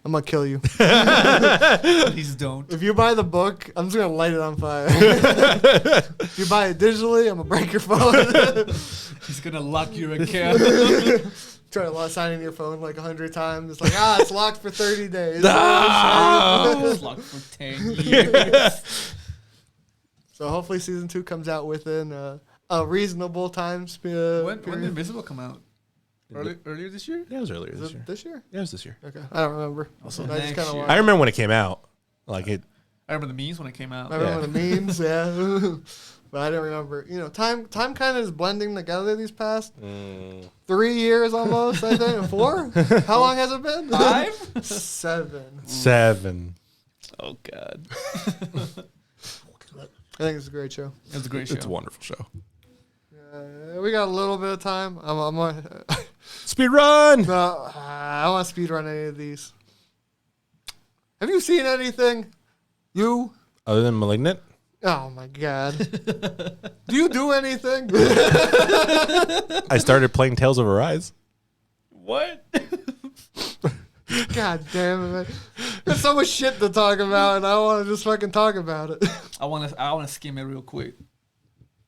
I'm going to kill you. Please don't. If you buy the book, I'm just going to light it on fire. If you buy it digitally, I'm going to break your phone. He's going to lock your account. Try to sign in your phone like 100 times. It's like, it's locked for 30 days. It's locked for 10 years. So hopefully season 2 comes out within a reasonable time period. When did Invincible come out? Earlier this year? Yeah, it was earlier Is this it year. this year? Yeah, it was this year. Okay, I don't remember. Also I just next kind of year. I remember when it came out. Like it. I remember the memes when it came out. I remember the memes, yeah. But I don't remember. Time kind of is blending together these past 3 years almost, I think. 4? How long has it been? 5? 7. 7. Oh, God. I think it's a great show. It was a great show. It's a wonderful show. Yeah. We got a little bit of time. I'm Speed run. no, I don't want to speed run any of these. Have you seen anything? You? Other than Malignant? Oh my god. Do you do anything? I started playing Tales of Arise. What? God damn it, man. There's so much shit to talk about, and I want to just fucking talk about it. I wanna skim it real quick.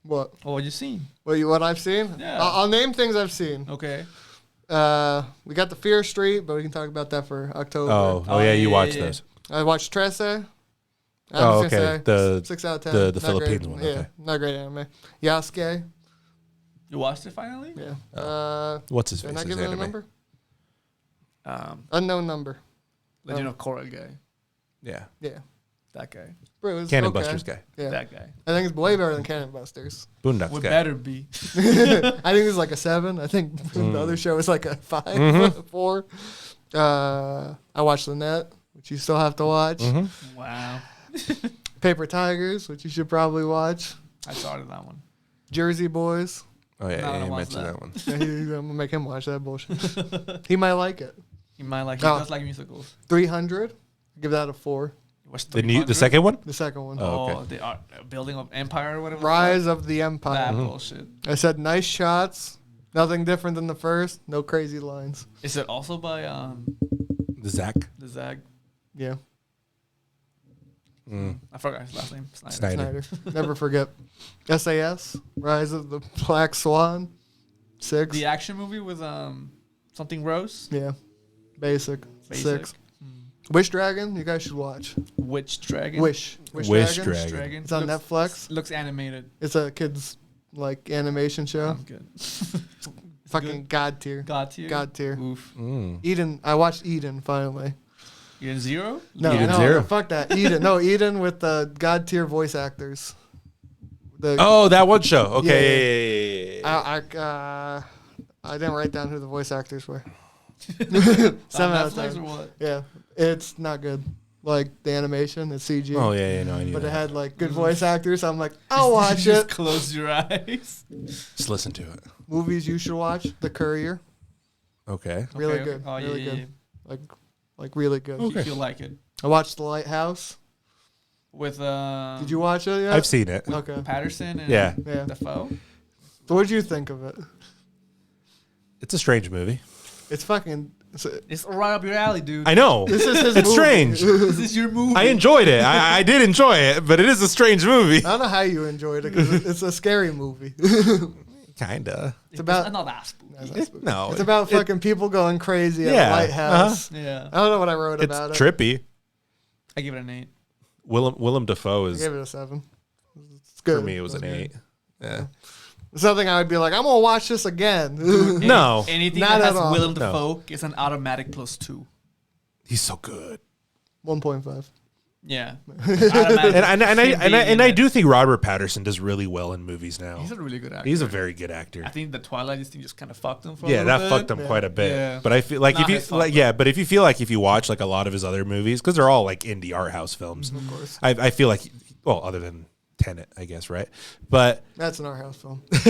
What? What you seen? What I've seen? Yeah. I'll name things I've seen. Okay. We got the Fear Street, but we can talk about that for October. Oh yeah, you watched yeah. those. I watched Trece. I Oh, was gonna okay. say The 6 out of 10. the Not Philippines great. one, Yeah, okay. not great anime. Yasuke. You watched it finally? Yeah. What's his Did I face? not His give it a anime. number? Unknown number. Legend of Korra guy. Yeah. Yeah. That guy. Bro, it was Cannon okay. Busters guy. Yeah. That guy. I think it's way better than Cannon Busters. Boondocks Would guy. better be. I think it's like a 7. I think the other show is like a 5, 4. I watched The Net, which you still have to watch. Wow. Paper Tigers, which you should probably watch. I started that one. Jersey Boys. Oh yeah, No, I yeah, don't you watch mentioned that. that one. Yeah, I'm gonna make him watch that bullshit. He might like it. He might like. He Oh. does like musicals. 300. Give that a 4. What's The second one? The second one. Oh, okay. Oh, the building of empire or whatever. Rise of the That Empire. bullshit. I said nice shots. Nothing different than the first. No crazy lines. Is it also by The Zach. the Zag? Yeah. I forgot his last name. Snyder. Snyder. Never forget. SAS. Rise of the Black Swan. 6. The action movie with something Rose. Yeah. Basic. Basic. 6. Wish Dragon. You guys should watch. Witch Dragon. Wish Wish Dragon. Dragon. Dragon. It's on looks, Netflix. Looks animated. It's a kids like animation show. I'm good. Fucking god tier. God tier. God tier. Oof. Eden. I watched Eden finally. You're in Zero? No, Eden no, Zero? fuck that. Eden. No, Eden with the god tier voice actors. The, Oh, that one show. Okay. I didn't write down who the voice actors were. On 7 out of Netflix 10. or what? Yeah, it's not good. Like the animation, it's CG. Oh yeah, no, I knew But it that. had like good voice actors. I'm like, I'll watch Just it. close your eyes. Just listen to it. Movies you should watch: The Courier. Okay. Really Okay, good. Oh, yeah, really yeah, good. Like really good. yeah. You'll like it. I watched The Lighthouse. With Did you watch it yet? I've seen it. Okay. Patterson and Yeah. Yeah. Defoe? So what did you think of it? It's a strange movie. It's fucking. It's right up your alley, dude. I know. This is his It's movie. strange. This is your movie. I enjoyed it. I did enjoy it, but it is a strange movie. I don't know how you enjoyed it because it's a scary movie. Kinda. It's about not that spooky. No. it's about fucking people going crazy at Yeah, a lighthouse. Yeah. I don't know what I wrote It's about it. trippy. I give it an 8. Willem Dafoe I is gave it a 7. It's good. for me. It was an good. 8. Yeah. It's something I would be like, I'm gonna watch this again. No. Anything Not that has at all. Willem No. Dafoe is an automatic +2. He's so good. 1.5. Yeah. And I do think Robert Patterson does really well in movies now. He's a really good actor. He's a very good actor. I think the Twilight thing just kind of fucked him for a Yeah, little that bit. fucked him quite a bit. Yeah. But I feel like Not if you his fault, like, yeah, but if you feel like if you watch like a lot of his other movies, because they're all like indie art house films, Of course. I feel like, well, other than Tenet, I guess, right? But That's an art house film. yeah,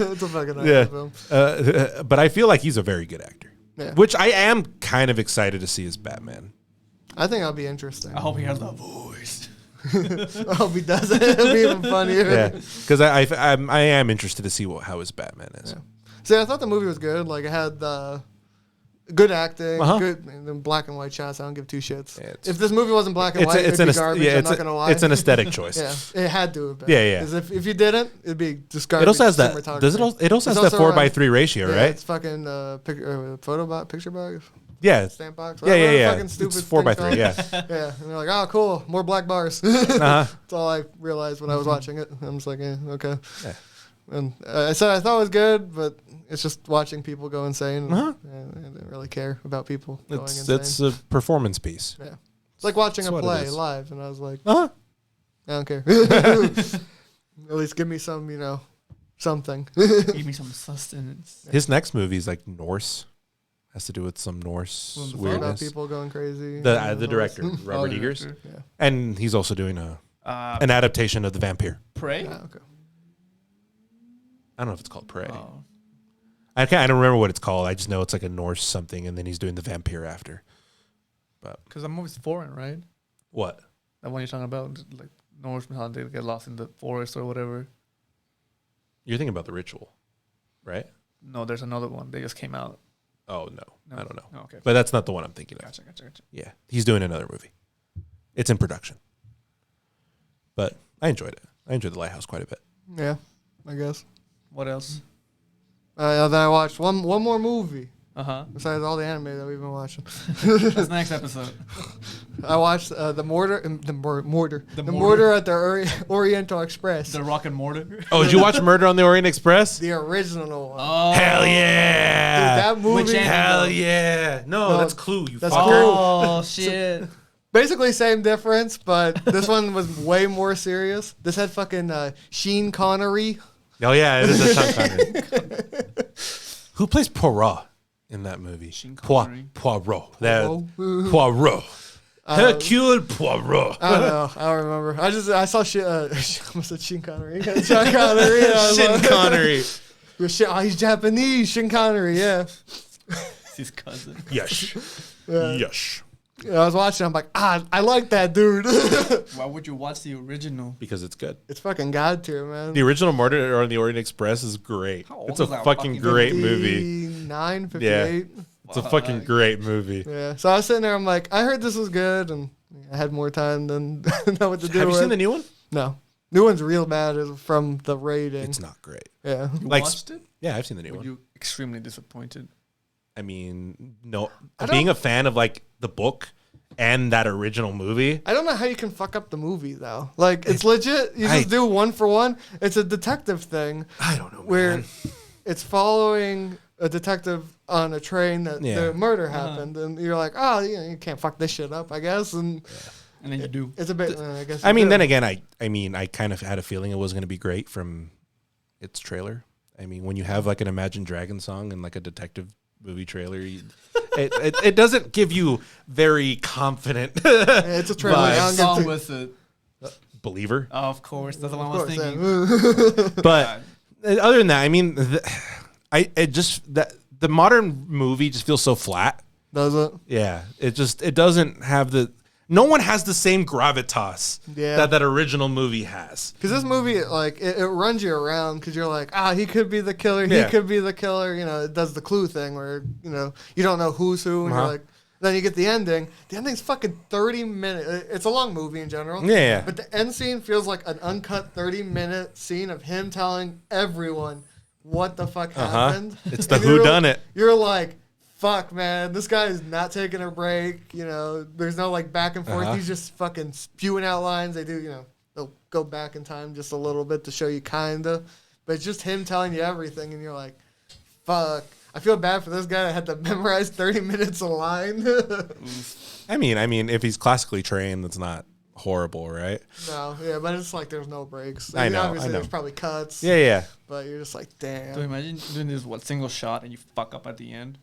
It's a fucking art yeah. house film. But I feel like he's a very good actor, Yeah. which I am kind of excited to see as Batman. I think that'll be interesting. I hope he has that voice. I hope he does it. It'll be even funnier. Yeah, because I am interested to see how his Batman is. Yeah. See, I thought the movie was good. Like, it had good acting, Uh-huh. good and black and white shots. I don't give two shits. Yeah, it's- If this movie wasn't black and white, it'd be garbage. I'm not gonna lie. It's an aesthetic choice. Yeah, it had to have been. Yeah, yeah. 'Cause if you didn't, it'd be just garbage. It also has that. cinematography. Does it? It also has It's that 4:3 ratio, yeah, right? It's fucking photo box, picture box, Yeah. stamp box. Yeah, whatever yeah. Fucking stupid It's 4:3. thing's Yeah. called. Yeah, and they're like, oh, cool, more black bars. Uh-huh. That's all I realized when I was watching it. I'm just like, okay. Yeah. And I said I thought it was good, but it's just watching people go insane. Uh-huh. And I didn't really care about people going It's insane. a performance piece. Yeah. It's like watching That's a what it play is. live, and I was like, Uh huh. I don't care. At least give me some, something. Give me some sustenance. His next movie is like Norse. Has to do with some Norse Well, the fuck? About weirdness. people going crazy. The director, Robert Oh, Eggers, director. Yeah. and he's also doing an adaptation of The Vampire. Prey? Yeah, okay. I don't know if it's called Prey. Oh. I don't remember what it's called. I just know it's like a Norse something, and then he's doing the vampire after. But Because that movie's foreign, right? what? That one you're talking about, like Norsemen, how they get lost in the forest or whatever. You're thinking about The Ritual, right? No, there's another one. They just came out. Oh, no. I don't know. Oh, okay. But that's not the one I'm thinking of. Gotcha. Yeah, he's doing another movie. It's in production. But I enjoyed it. I enjoyed The Lighthouse quite a bit. Yeah, I guess. What else? Then I watched one more movie. Uh-huh. Besides all the anime that we've been watching. That's next episode. I watched the mortar at the Oriental Express. The Rock and Mortar. Oh, did you watch Murder on the Orient Express? The original one. Oh. Hell yeah! Dude, that movie. Which anime? Hell yeah! No, that's Clue. You that's fucker. Clue. Oh, shit. Basically same difference, but this one was way more serious. This had fucking Sean Connery. Oh yeah, it is a Sean Connery. Who plays Poirot in that movie? Sean Connery. Poirot. Poirot. Poirot. Hercule Poirot. I don't know. I don't remember. I saw shit. I almost said Sean Connery. Sean Connery. Sean Connery. He's Japanese. Sean Connery. Yeah. It's his cousin. Yes. Yeah. Yes. I was watching. I'm like, I like that dude. Why would you watch the original? Because it's good. It's fucking god tier, man. The original Murder on the Orient Express is great. How old It's a is that fucking fucking great 59, movie. 58. It's a fucking great movie. Yeah. So I was sitting there. I'm like, I heard this was good, and I had more time than know what to do. Have you with. seen the new one? No. New one's real bad from the rating. It's not great. Yeah. You Like- watched it? Yeah, I've seen the new Were one. you extremely disappointed? I mean, no. I Being a fan of like the book and that original movie, I don't know how you can fuck up the movie though. Like it's legit. You just do one for one. It's a detective thing I don't know. where Man. it's following a detective on a train that Yeah. the murder happened, and you're like, oh, you can't fuck this shit up, I guess. And And then you do. it's a bit. I guess. I you mean, do. then again, I kind of had a feeling it was going to be great from its trailer. I mean, when you have like an Imagine Dragon song and like a detective movie trailer, it doesn't give you very confident Yeah, it's a trailer. vibes. I don't What get song to- was it? Believer. Oh, of course. That's the one I Of was course, thinking. But other than that, I mean, the modern movie just feels so flat. Does it? Yeah, it doesn't have no one has the same gravitas Yeah. that original movie has. Because this movie, like, it runs you around because you're like, he could be the killer. Yeah. He could be the killer. You know, it does the clue thing where, you don't know who's who. And Uh-huh. you're like, then you get the ending. The ending's fucking 30 minutes. It's a long movie in general. Yeah. But the end scene feels like an uncut 30-minute scene of him telling everyone what the fuck happened. It's the And you're whodunit. You're like, fuck, man, this guy is not taking a break. There's no like back and forth. Uh-huh. He's just fucking spewing out lines. They do, they'll go back in time just a little bit to show you kinda, but it's just him telling you everything, and you're like, fuck. I feel bad for this guy that had to memorize 30 minutes of line. I mean, if he's classically trained, that's not horrible, right? No, yeah, but it's like there's no breaks. I know, Obviously, I know. there's probably cuts. Yeah. But you're just like, damn. So imagine doing this single shot and you fuck up at the end.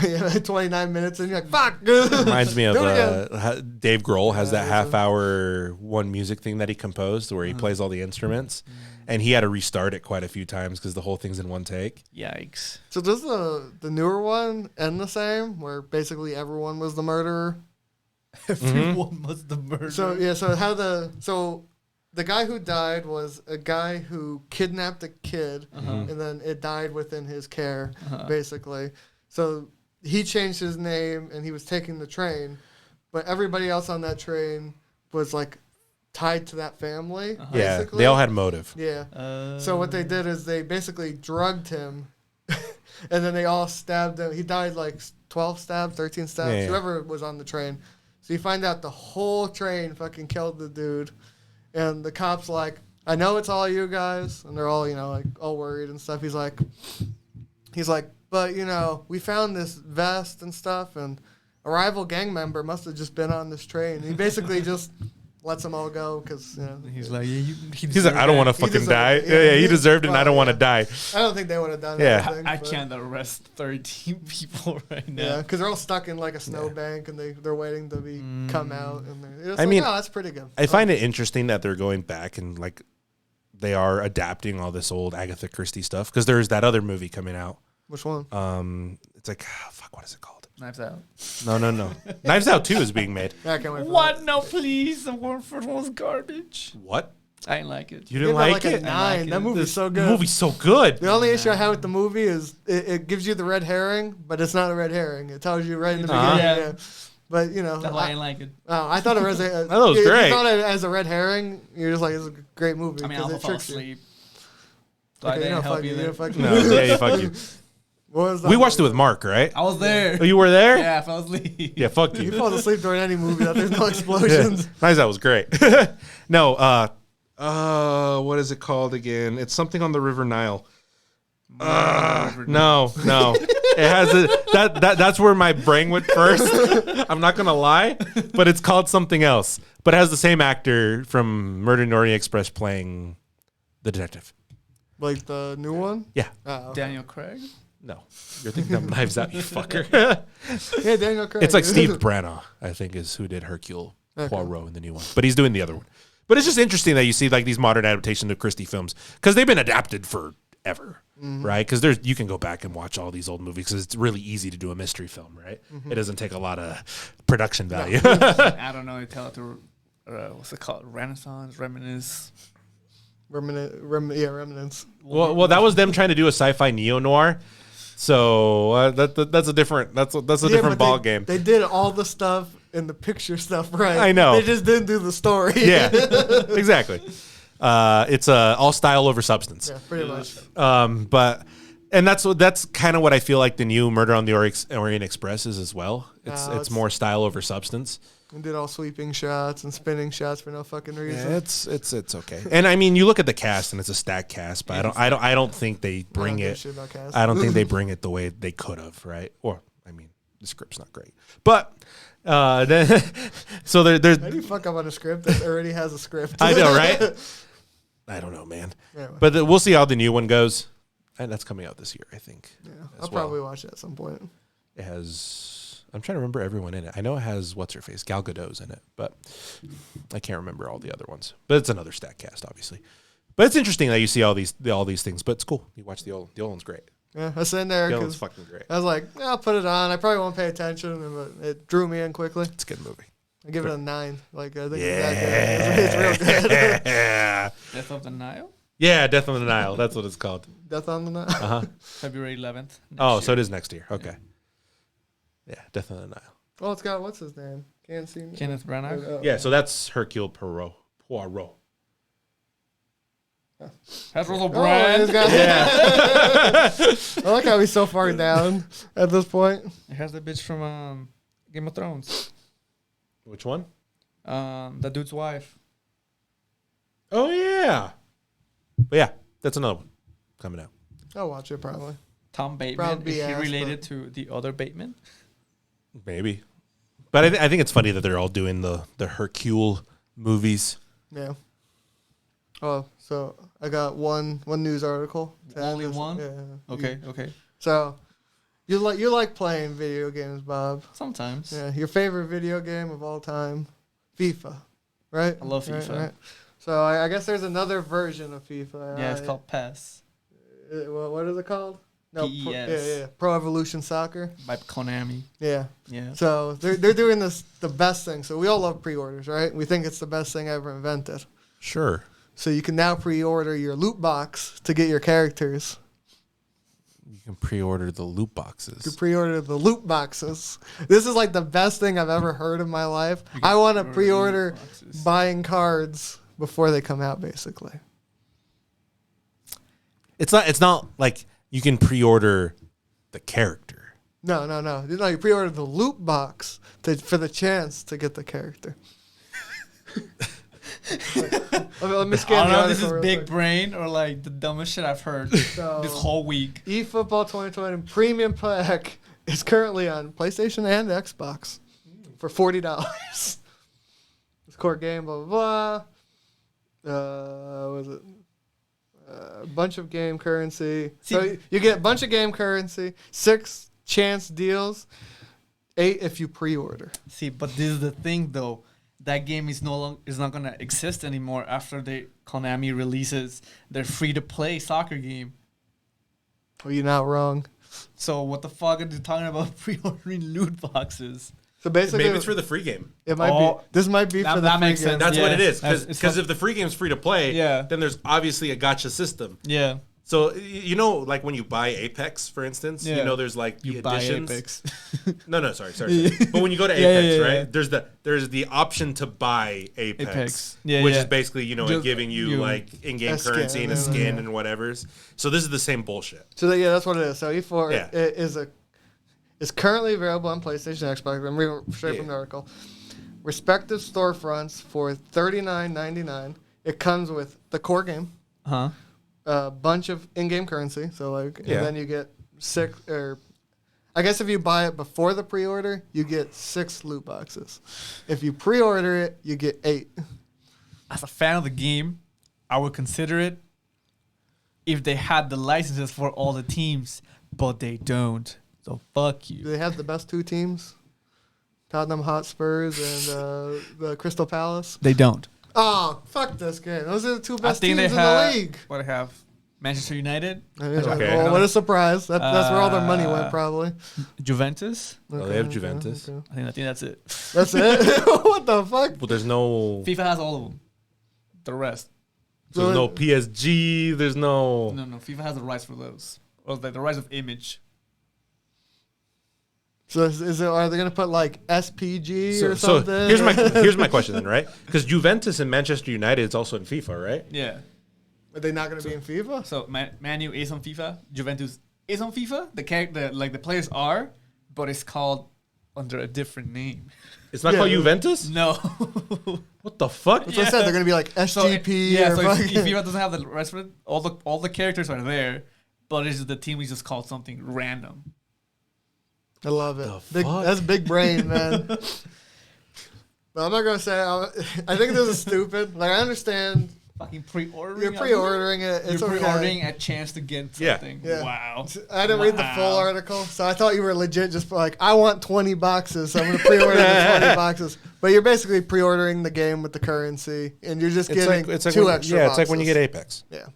Yeah, 29 minutes, and you're like, fuck. Reminds me of Do it again. Dave Grohl has that Yeah, half-hour one music thing that he composed where he plays all the instruments, and he had to restart it quite a few times because the whole thing's in one take. Yikes. So does the newer one end the same, where basically everyone was the murderer? Everyone was the murderer. So yeah, so the guy who died was a guy who kidnapped a kid, and then it died within his care, basically. So he changed his name, and he was taking the train, but everybody else on that train was like tied to that family. Yeah, Basically. they all had motive. Yeah. So what they did is they basically drugged him, and then they all stabbed him. He died like 12 stabs, 13 stabs, Yeah. whoever was on the train. So you find out the whole train fucking killed the dude. And the cop's like, I know it's all you guys. And they're all, like all worried and stuff. He's like, but we found this vest and stuff, and a rival gang member must have just been on this train. And he basically just lets them all go because, He's like, yeah, He's like, I don't want to He fucking deserved die. it. Yeah, he Yeah. deserved it, and I don't want to die. I don't think they would have done Yeah. anything. I but- can't arrest 13 people right now. Yeah, because they're all stuck in like a snowbank, and they're waiting to come out. And it's I mean, oh, that's pretty good. I find it interesting that they're going back and like they are adapting all this old Agatha Christie stuff because there's that other movie coming out. Which one? It's like fuck, what is it called? Knives Out. No. Knives Out 2 is being made. Yeah, I can't wait for What? that. No, please. The first one was garbage. What? I didn't like it. You Give didn't it like like a it? 9. That movie's so good. The movie's so good. The only issue I have with the movie is it gives you the red herring, but it's not a red herring. It tells you right in the beginning. Yeah. Yeah. But you know, That's why I didn't like it. I thought it was thought it was great. You thought it as a red herring. You're just like, it's a great movie. I mean, I 'cause also it fell tricks you. asleep. So I Okay, didn't no, help fuck you. either. Yeah, fuck you. No, yeah, fuck you. What was that We watched it movie? with Mark, right? I was there. Oh, you were there? Yeah, I fell asleep. Yeah, fuck You you. fall asleep during any movie that there's no Yeah. explosions. Knives Out was great. No, what is it called again? It's something on the River Nile. No. It has that's where my brain went first. I'm not gonna lie, but it's called something else. But it has the same actor from Murder in the Orient Express playing the detective. Like the new one? Yeah. Oh, okay. Daniel Craig. No. You're thinking of Knives Out, you fucker. Yeah, Daniel Craig. It's like Steve Branagh, I think, is who did Hercule Okay. Poirot in the new one. But he's doing the other one. But it's just interesting that you see like these modern adaptations of Christie films because they've been adapted forever, right? Because you can go back and watch all these old movies because it's really easy to do a mystery film, right? It doesn't take a lot of production value. I don't know. You tell it to what's it called? Renaissance, reminisce. Remnants. well, that was them trying to do a sci-fi neo-noir. So that's a different different ball game. They did all the stuff in the picture stuff right. I know. They just didn't do the story. Yeah, exactly. It's all style over substance. Yeah, pretty much. And that's kind of what I feel like the new Murder on the Orient Express is as well. It's more style over substance. And did all sweeping shots and spinning shots for no fucking reason. Yeah, it's okay. And I mean, you look at the cast and it's a stacked cast, but I don't think they bring give a it. shit about cast. I don't think they bring it the way they could have, right? Or I mean, the script's not great, but then so there's. How do you fuck up on a script that already has a script? I know, right? I don't know, man. Anyway. But we'll see how the new one goes. And that's coming out this year, I think. Yeah, as I'll probably watch it at some point. It has. I'm trying to remember everyone in it. I know it has what's her face, Gal Gadot's in it, but I can't remember all the other ones. But it's another stack cast, obviously. But it's interesting that you see all these things. But it's cool. You watch the old one's great. Yeah, I was sitting there The old one's because fucking great. I was like, yeah, I'll put it on. I probably won't pay attention, but it drew me in quickly. It's a good movie. I give it a 9. Like I think Yeah. it's real good. Yeah. Death of the Nile. Yeah, Death on the Nile. That's what it's called. Death on the Nile. Uh-huh. February 11th. Oh, so it is next year. Okay. Yeah, Death on the Nile. Oh, it's got what's his name? Can't see me. Kenneth Branagh. Oh. Yeah, so that's Hercule Poirot. That's Russell Oh, Brand. it's got- Yeah. I like how he's so far down at this point. It has the bitch from Game of Thrones. Which one? The dude's wife. Oh, yeah. But yeah, that's another one coming out. I'll watch it probably. Tom Bateman. Probably Is he ass, related to the other Bateman? Maybe. But I think it's funny that they're all doing the Hercule movies. Yeah. Oh, so I got one news article. to add Only this- one? Yeah. Okay. So you like playing video games, Bob? Sometimes. Yeah. Your favorite video game of all time, FIFA, right? I love FIFA. Right. So I guess there's another version of FIFA. Yeah, it's called PES What is it called? PES. Yeah. Pro Evolution Soccer. by Konami. Yeah. Yeah. So they're doing the best thing. So we all love pre-orders, right? We think it's the best thing ever invented. Sure. So you can now pre-order your loot box to get your characters. You can pre-order the loot You boxes. pre-order the loot boxes. This is like the best thing I've ever heard in my life. I want to pre-order loot boxes. buying cards before they come out, basically. It's not like you can pre-order the character. No. You pre-order the loot box for the chance to get the character. Let me I scan don't the know if this is article real big quick. brain or like the dumbest shit I've heard So- this whole week. eFootball 2020 Premium Pack is currently on PlayStation and Xbox for $40. It's court game, blah, blah, blah. Was it? A bunch of game currency. So See- you get a bunch of game currency, 6 chance deals, 8 if you pre-order. See, but this is the thing though. that game is not gonna exist anymore after Konami releases their free-to-play soccer game. Well, you're not wrong. So what the fuck are you talking about pre-ordering loot boxes? So basically, maybe it's for the free game. It might be. This might be for the that free makes game. sense. That's Yeah. what it is. It's Because if the free game's free to play, then there's obviously a gacha system. Yeah. So you know, like when you buy Apex, for instance, you know, there's like the additions. Apex. No, sorry. But when you go to Apex, yeah. right? There's the option to buy Apex, Yeah, which yeah. is basically Just giving you like in-game a skin, currency and a yeah. skin and whatever's. So this is the same bullshit. So yeah, that's what it is. So E4 Yeah. is currently available on PlayStation and Xbox. I'm reading straight from the article. Respective storefronts for $39.99. It comes with the core game, a bunch of in-game currency. So like, and then you get 6 or. I guess if you buy it before the pre-order, you get 6 loot boxes. If you pre-order it, you get 8. As a fan of the game, I would consider it if they had the licenses for all the teams, but they don't. So fuck Do you. they have the best 2 teams? Tottenham Hotspurs and the Crystal Palace? They don't. Oh, fuck this game. Those are the 2 best think teams they in have, the league. What I have? Manchester United, Okay. Well, what a surprise. That's where all their money went, probably. Juventus. Oh, they have Juventus. okay. I think that's it. That's it? What the fuck? Well, there's no FIFA has all of them. The rest. there's no PSG. There's no. No. FIFA has the rights for those. Or like the rights of image. So are they going to put like SPG or So something? here's my question then, right? Because Juventus and Manchester United is also in FIFA, right? Yeah. Are they not going to be in FIFA? So Man U is on FIFA. Juventus is on FIFA. The players are, but it's called under a different name. It's not called Juventus. No. What the fuck? That's what I said. They're going to be like SGP. So if fucking- FIFA doesn't have the rest of it, all the characters are there, but it's just the team is just called something random. I love it. The fuck? That's big brain, man. But I'm not going to say. I think this is stupid. Like, I understand. Fucking pre-ordering. You're pre-ordering it. It's You're okay. pre-ordering a chance to get something. Yeah. Wow. I didn't read the full article, so I thought you were legit just like, I want 20 boxes, so I'm going to pre-order the 20 boxes. But you're basically pre-ordering the game with the currency, and you're just getting 2 extra boxes. Yeah, it's like when you get Apex. Yeah.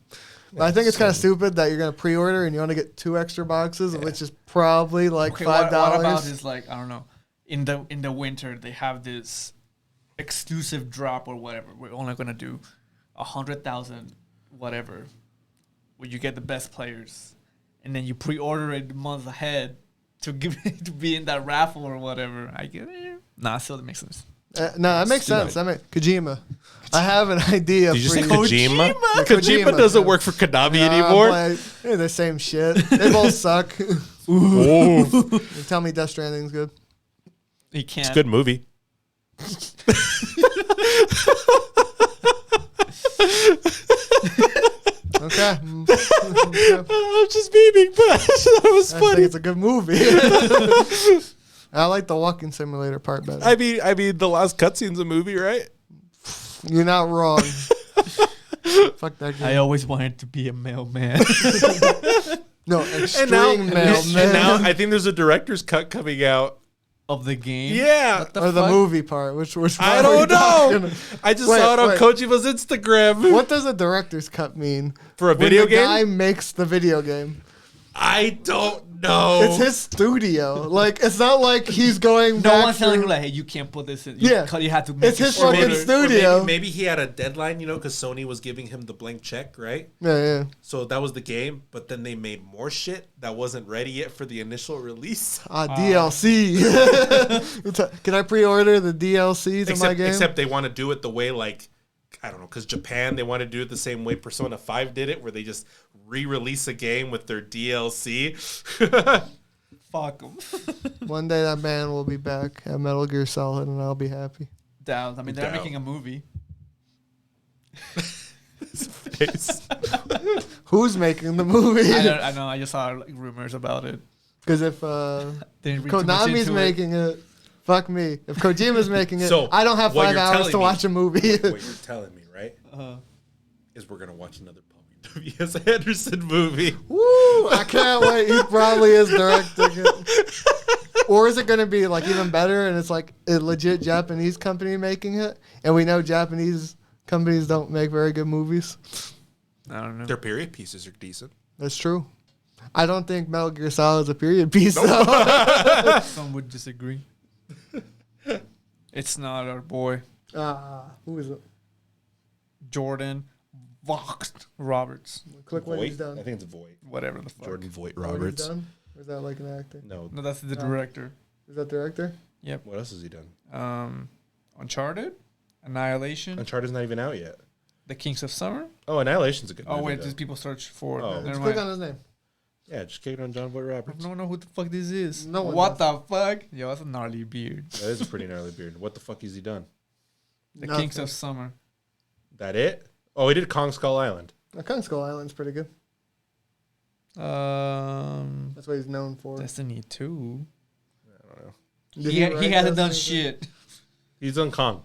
But I think it's kind of stupid that you're going to pre-order and you want to get 2 extra boxes, which is probably like $5. What about is like, I don't know, in the winter they have this exclusive drop or whatever. We're only going to do 100,000 whatever, where you get the best players, and then you pre-order it months ahead to be in that raffle or whatever. I get it. Still that makes sense. No, that makes sense. Kojima. I have an idea. Did you say for Kojima? Yeah, Kojima doesn't work for Konami anymore. They're the same shit. They both suck. Ooh. You tell me Death Stranding's good. He can't. It's a good movie. Okay. I'm just beaming, but that was I think funny. it's a good movie. I like the walking simulator part better. I mean, the last cutscene's a movie, right? You're not wrong. Fuck that game. I always wanted to be a mailman. No, extreme mailman. And now I think there's a director's cut coming out. Of the game. Yeah. Or the movie part, which I don't know. I just saw it on Kojima's Instagram. What does a director's cut mean? For a video when the game? guy makes the video game. I don't know. It's his studio. Like, it's not like he's going No back one's telling through- him like, hey, you can't put this in. Yeah. You had to make It's his it shorter. fucking studio. Maybe he had a deadline, because Sony was giving him the blank check, right? Yeah. So that was the game, but then they made more shit that wasn't ready yet for the initial release. DLC. Can I pre-order the DLC to my game? Except they want to do it the way, like, I don't know, because Japan, they want to do it the same way Persona 5 did it, where they just re-release a game with their DLC. Fuck them. One day that man will be back at Metal Gear Solid, and I'll be happy. Down. I mean, they're Down. making a movie. Who's making the movie? I know. I just saw like, rumors about it. Because if Didn't read too much Konami's into making it, fuck me. If Kojima's making it, So, I don't have what 5 you're hours telling to me- watch a movie. What you're telling me, right? Is we're going to watch another Paul W.S. Anderson movie. Woo! I can't wait. He probably is directing it. Or is it going to be like even better and it's like a legit Japanese company making it? And we know Japanese companies don't make very good movies. I don't know. Their period pieces are decent. That's true. I don't think Metal Gear Solid is a period piece, though. Some would disagree. It's not our boy. Who is it? Jordan Vogt Roberts. Click when he's done. I think it's Voight. Whatever the fuck. Jordan Voight When he's Roberts. done? Or is that like an actor? No. No, that's the director. Is that director? Yep. What else has he done? Uncharted, Annihilation, Uncharted's not even out yet. The Kings of Summer. Oh, Annihilation's a good Oh movie, wait, though. just people search for. Oh. Never Let's mind. click on his name. Yeah, just kick it on John Voight I Roberts. don't know who the fuck this is. No one What the fuck? Yo, that's a gnarly beard. That is a pretty gnarly beard. What the fuck has he done? The Nothing. Kings of Summer. That it? Oh, he did Kong Skull Island. Kong Skull Island's pretty good. That's what he's known for. Destiny 2. I don't know. Did He write hasn't done Destiny? shit. He's done Kong.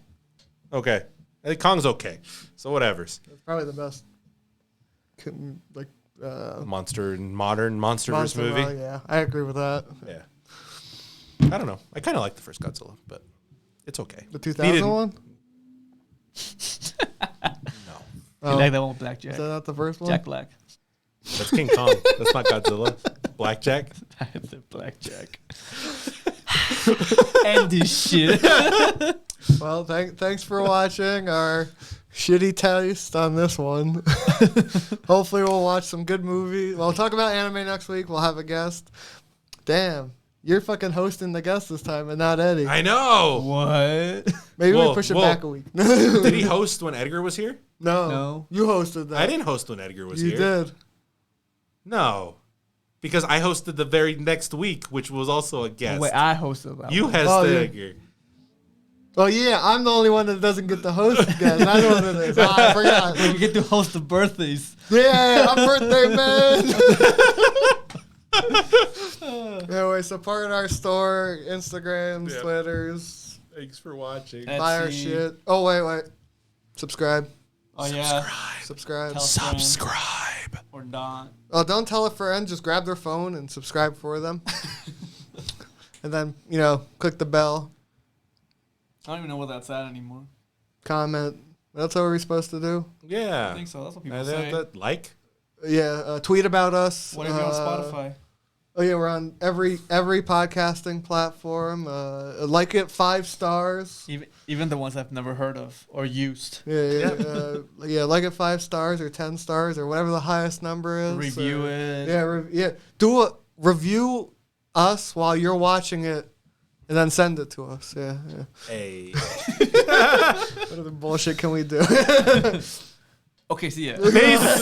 Okay. I think Kong's okay. So whatever's. That's probably the best. Like Modern Monsterverse movie. Yeah, I agree with that. Yeah. I don't know. I kind of like the first Godzilla, but it's okay. The 2000 one? No. You like that one with Blackjack? Is that not the first one? Jack Black. That's King Kong. That's not Godzilla. Blackjack. That's a Blackjack. End this shit. Well, thanks for watching our shitty taste on this one. Hopefully we'll watch some good movies. We'll talk about anime next week. We'll have a guest. Damn. You're fucking hosting the guest this time and not Eddie. I know. What? Maybe Whoa, we push it whoa. back a week. Did he host when Edgar was here? No. You hosted that. I didn't host when Edgar was You here. did. No. Because I hosted the very next week, which was also a guest. Wait, I hosted that. You one. hosted yeah. Edgar. Oh, yeah. I'm the only one that doesn't get to host again. I know what it is. I forgot. You get to host the birthdays. Yeah, I'm birthday man. Anyway, support our store, Instagrams, Yeah. Twitters. Thanks for watching. Buy our Etsy. shit. Oh, wait. Subscribe. Oh yeah. Subscribe. Tell a friend Subscribe. or not. Oh, don't tell a friend. Just grab their phone and subscribe for them. And then, click the bell. I don't even know where that's at anymore. Comment. That's what we're supposed to do. Yeah. I think so. That's what people say. Like? Yeah. Tweet about us. What if you're on Spotify? Oh yeah, we're on every podcasting platform. Like it 5 stars. Even the ones I've never heard of or used. Yeah. Like it 5 stars or 10 stars or whatever the highest number is. Review it. Yeah. Do a review us while you're watching it, and then send it to us. Yeah. Hey. What other bullshit can we do? Okay, see ya. Peace.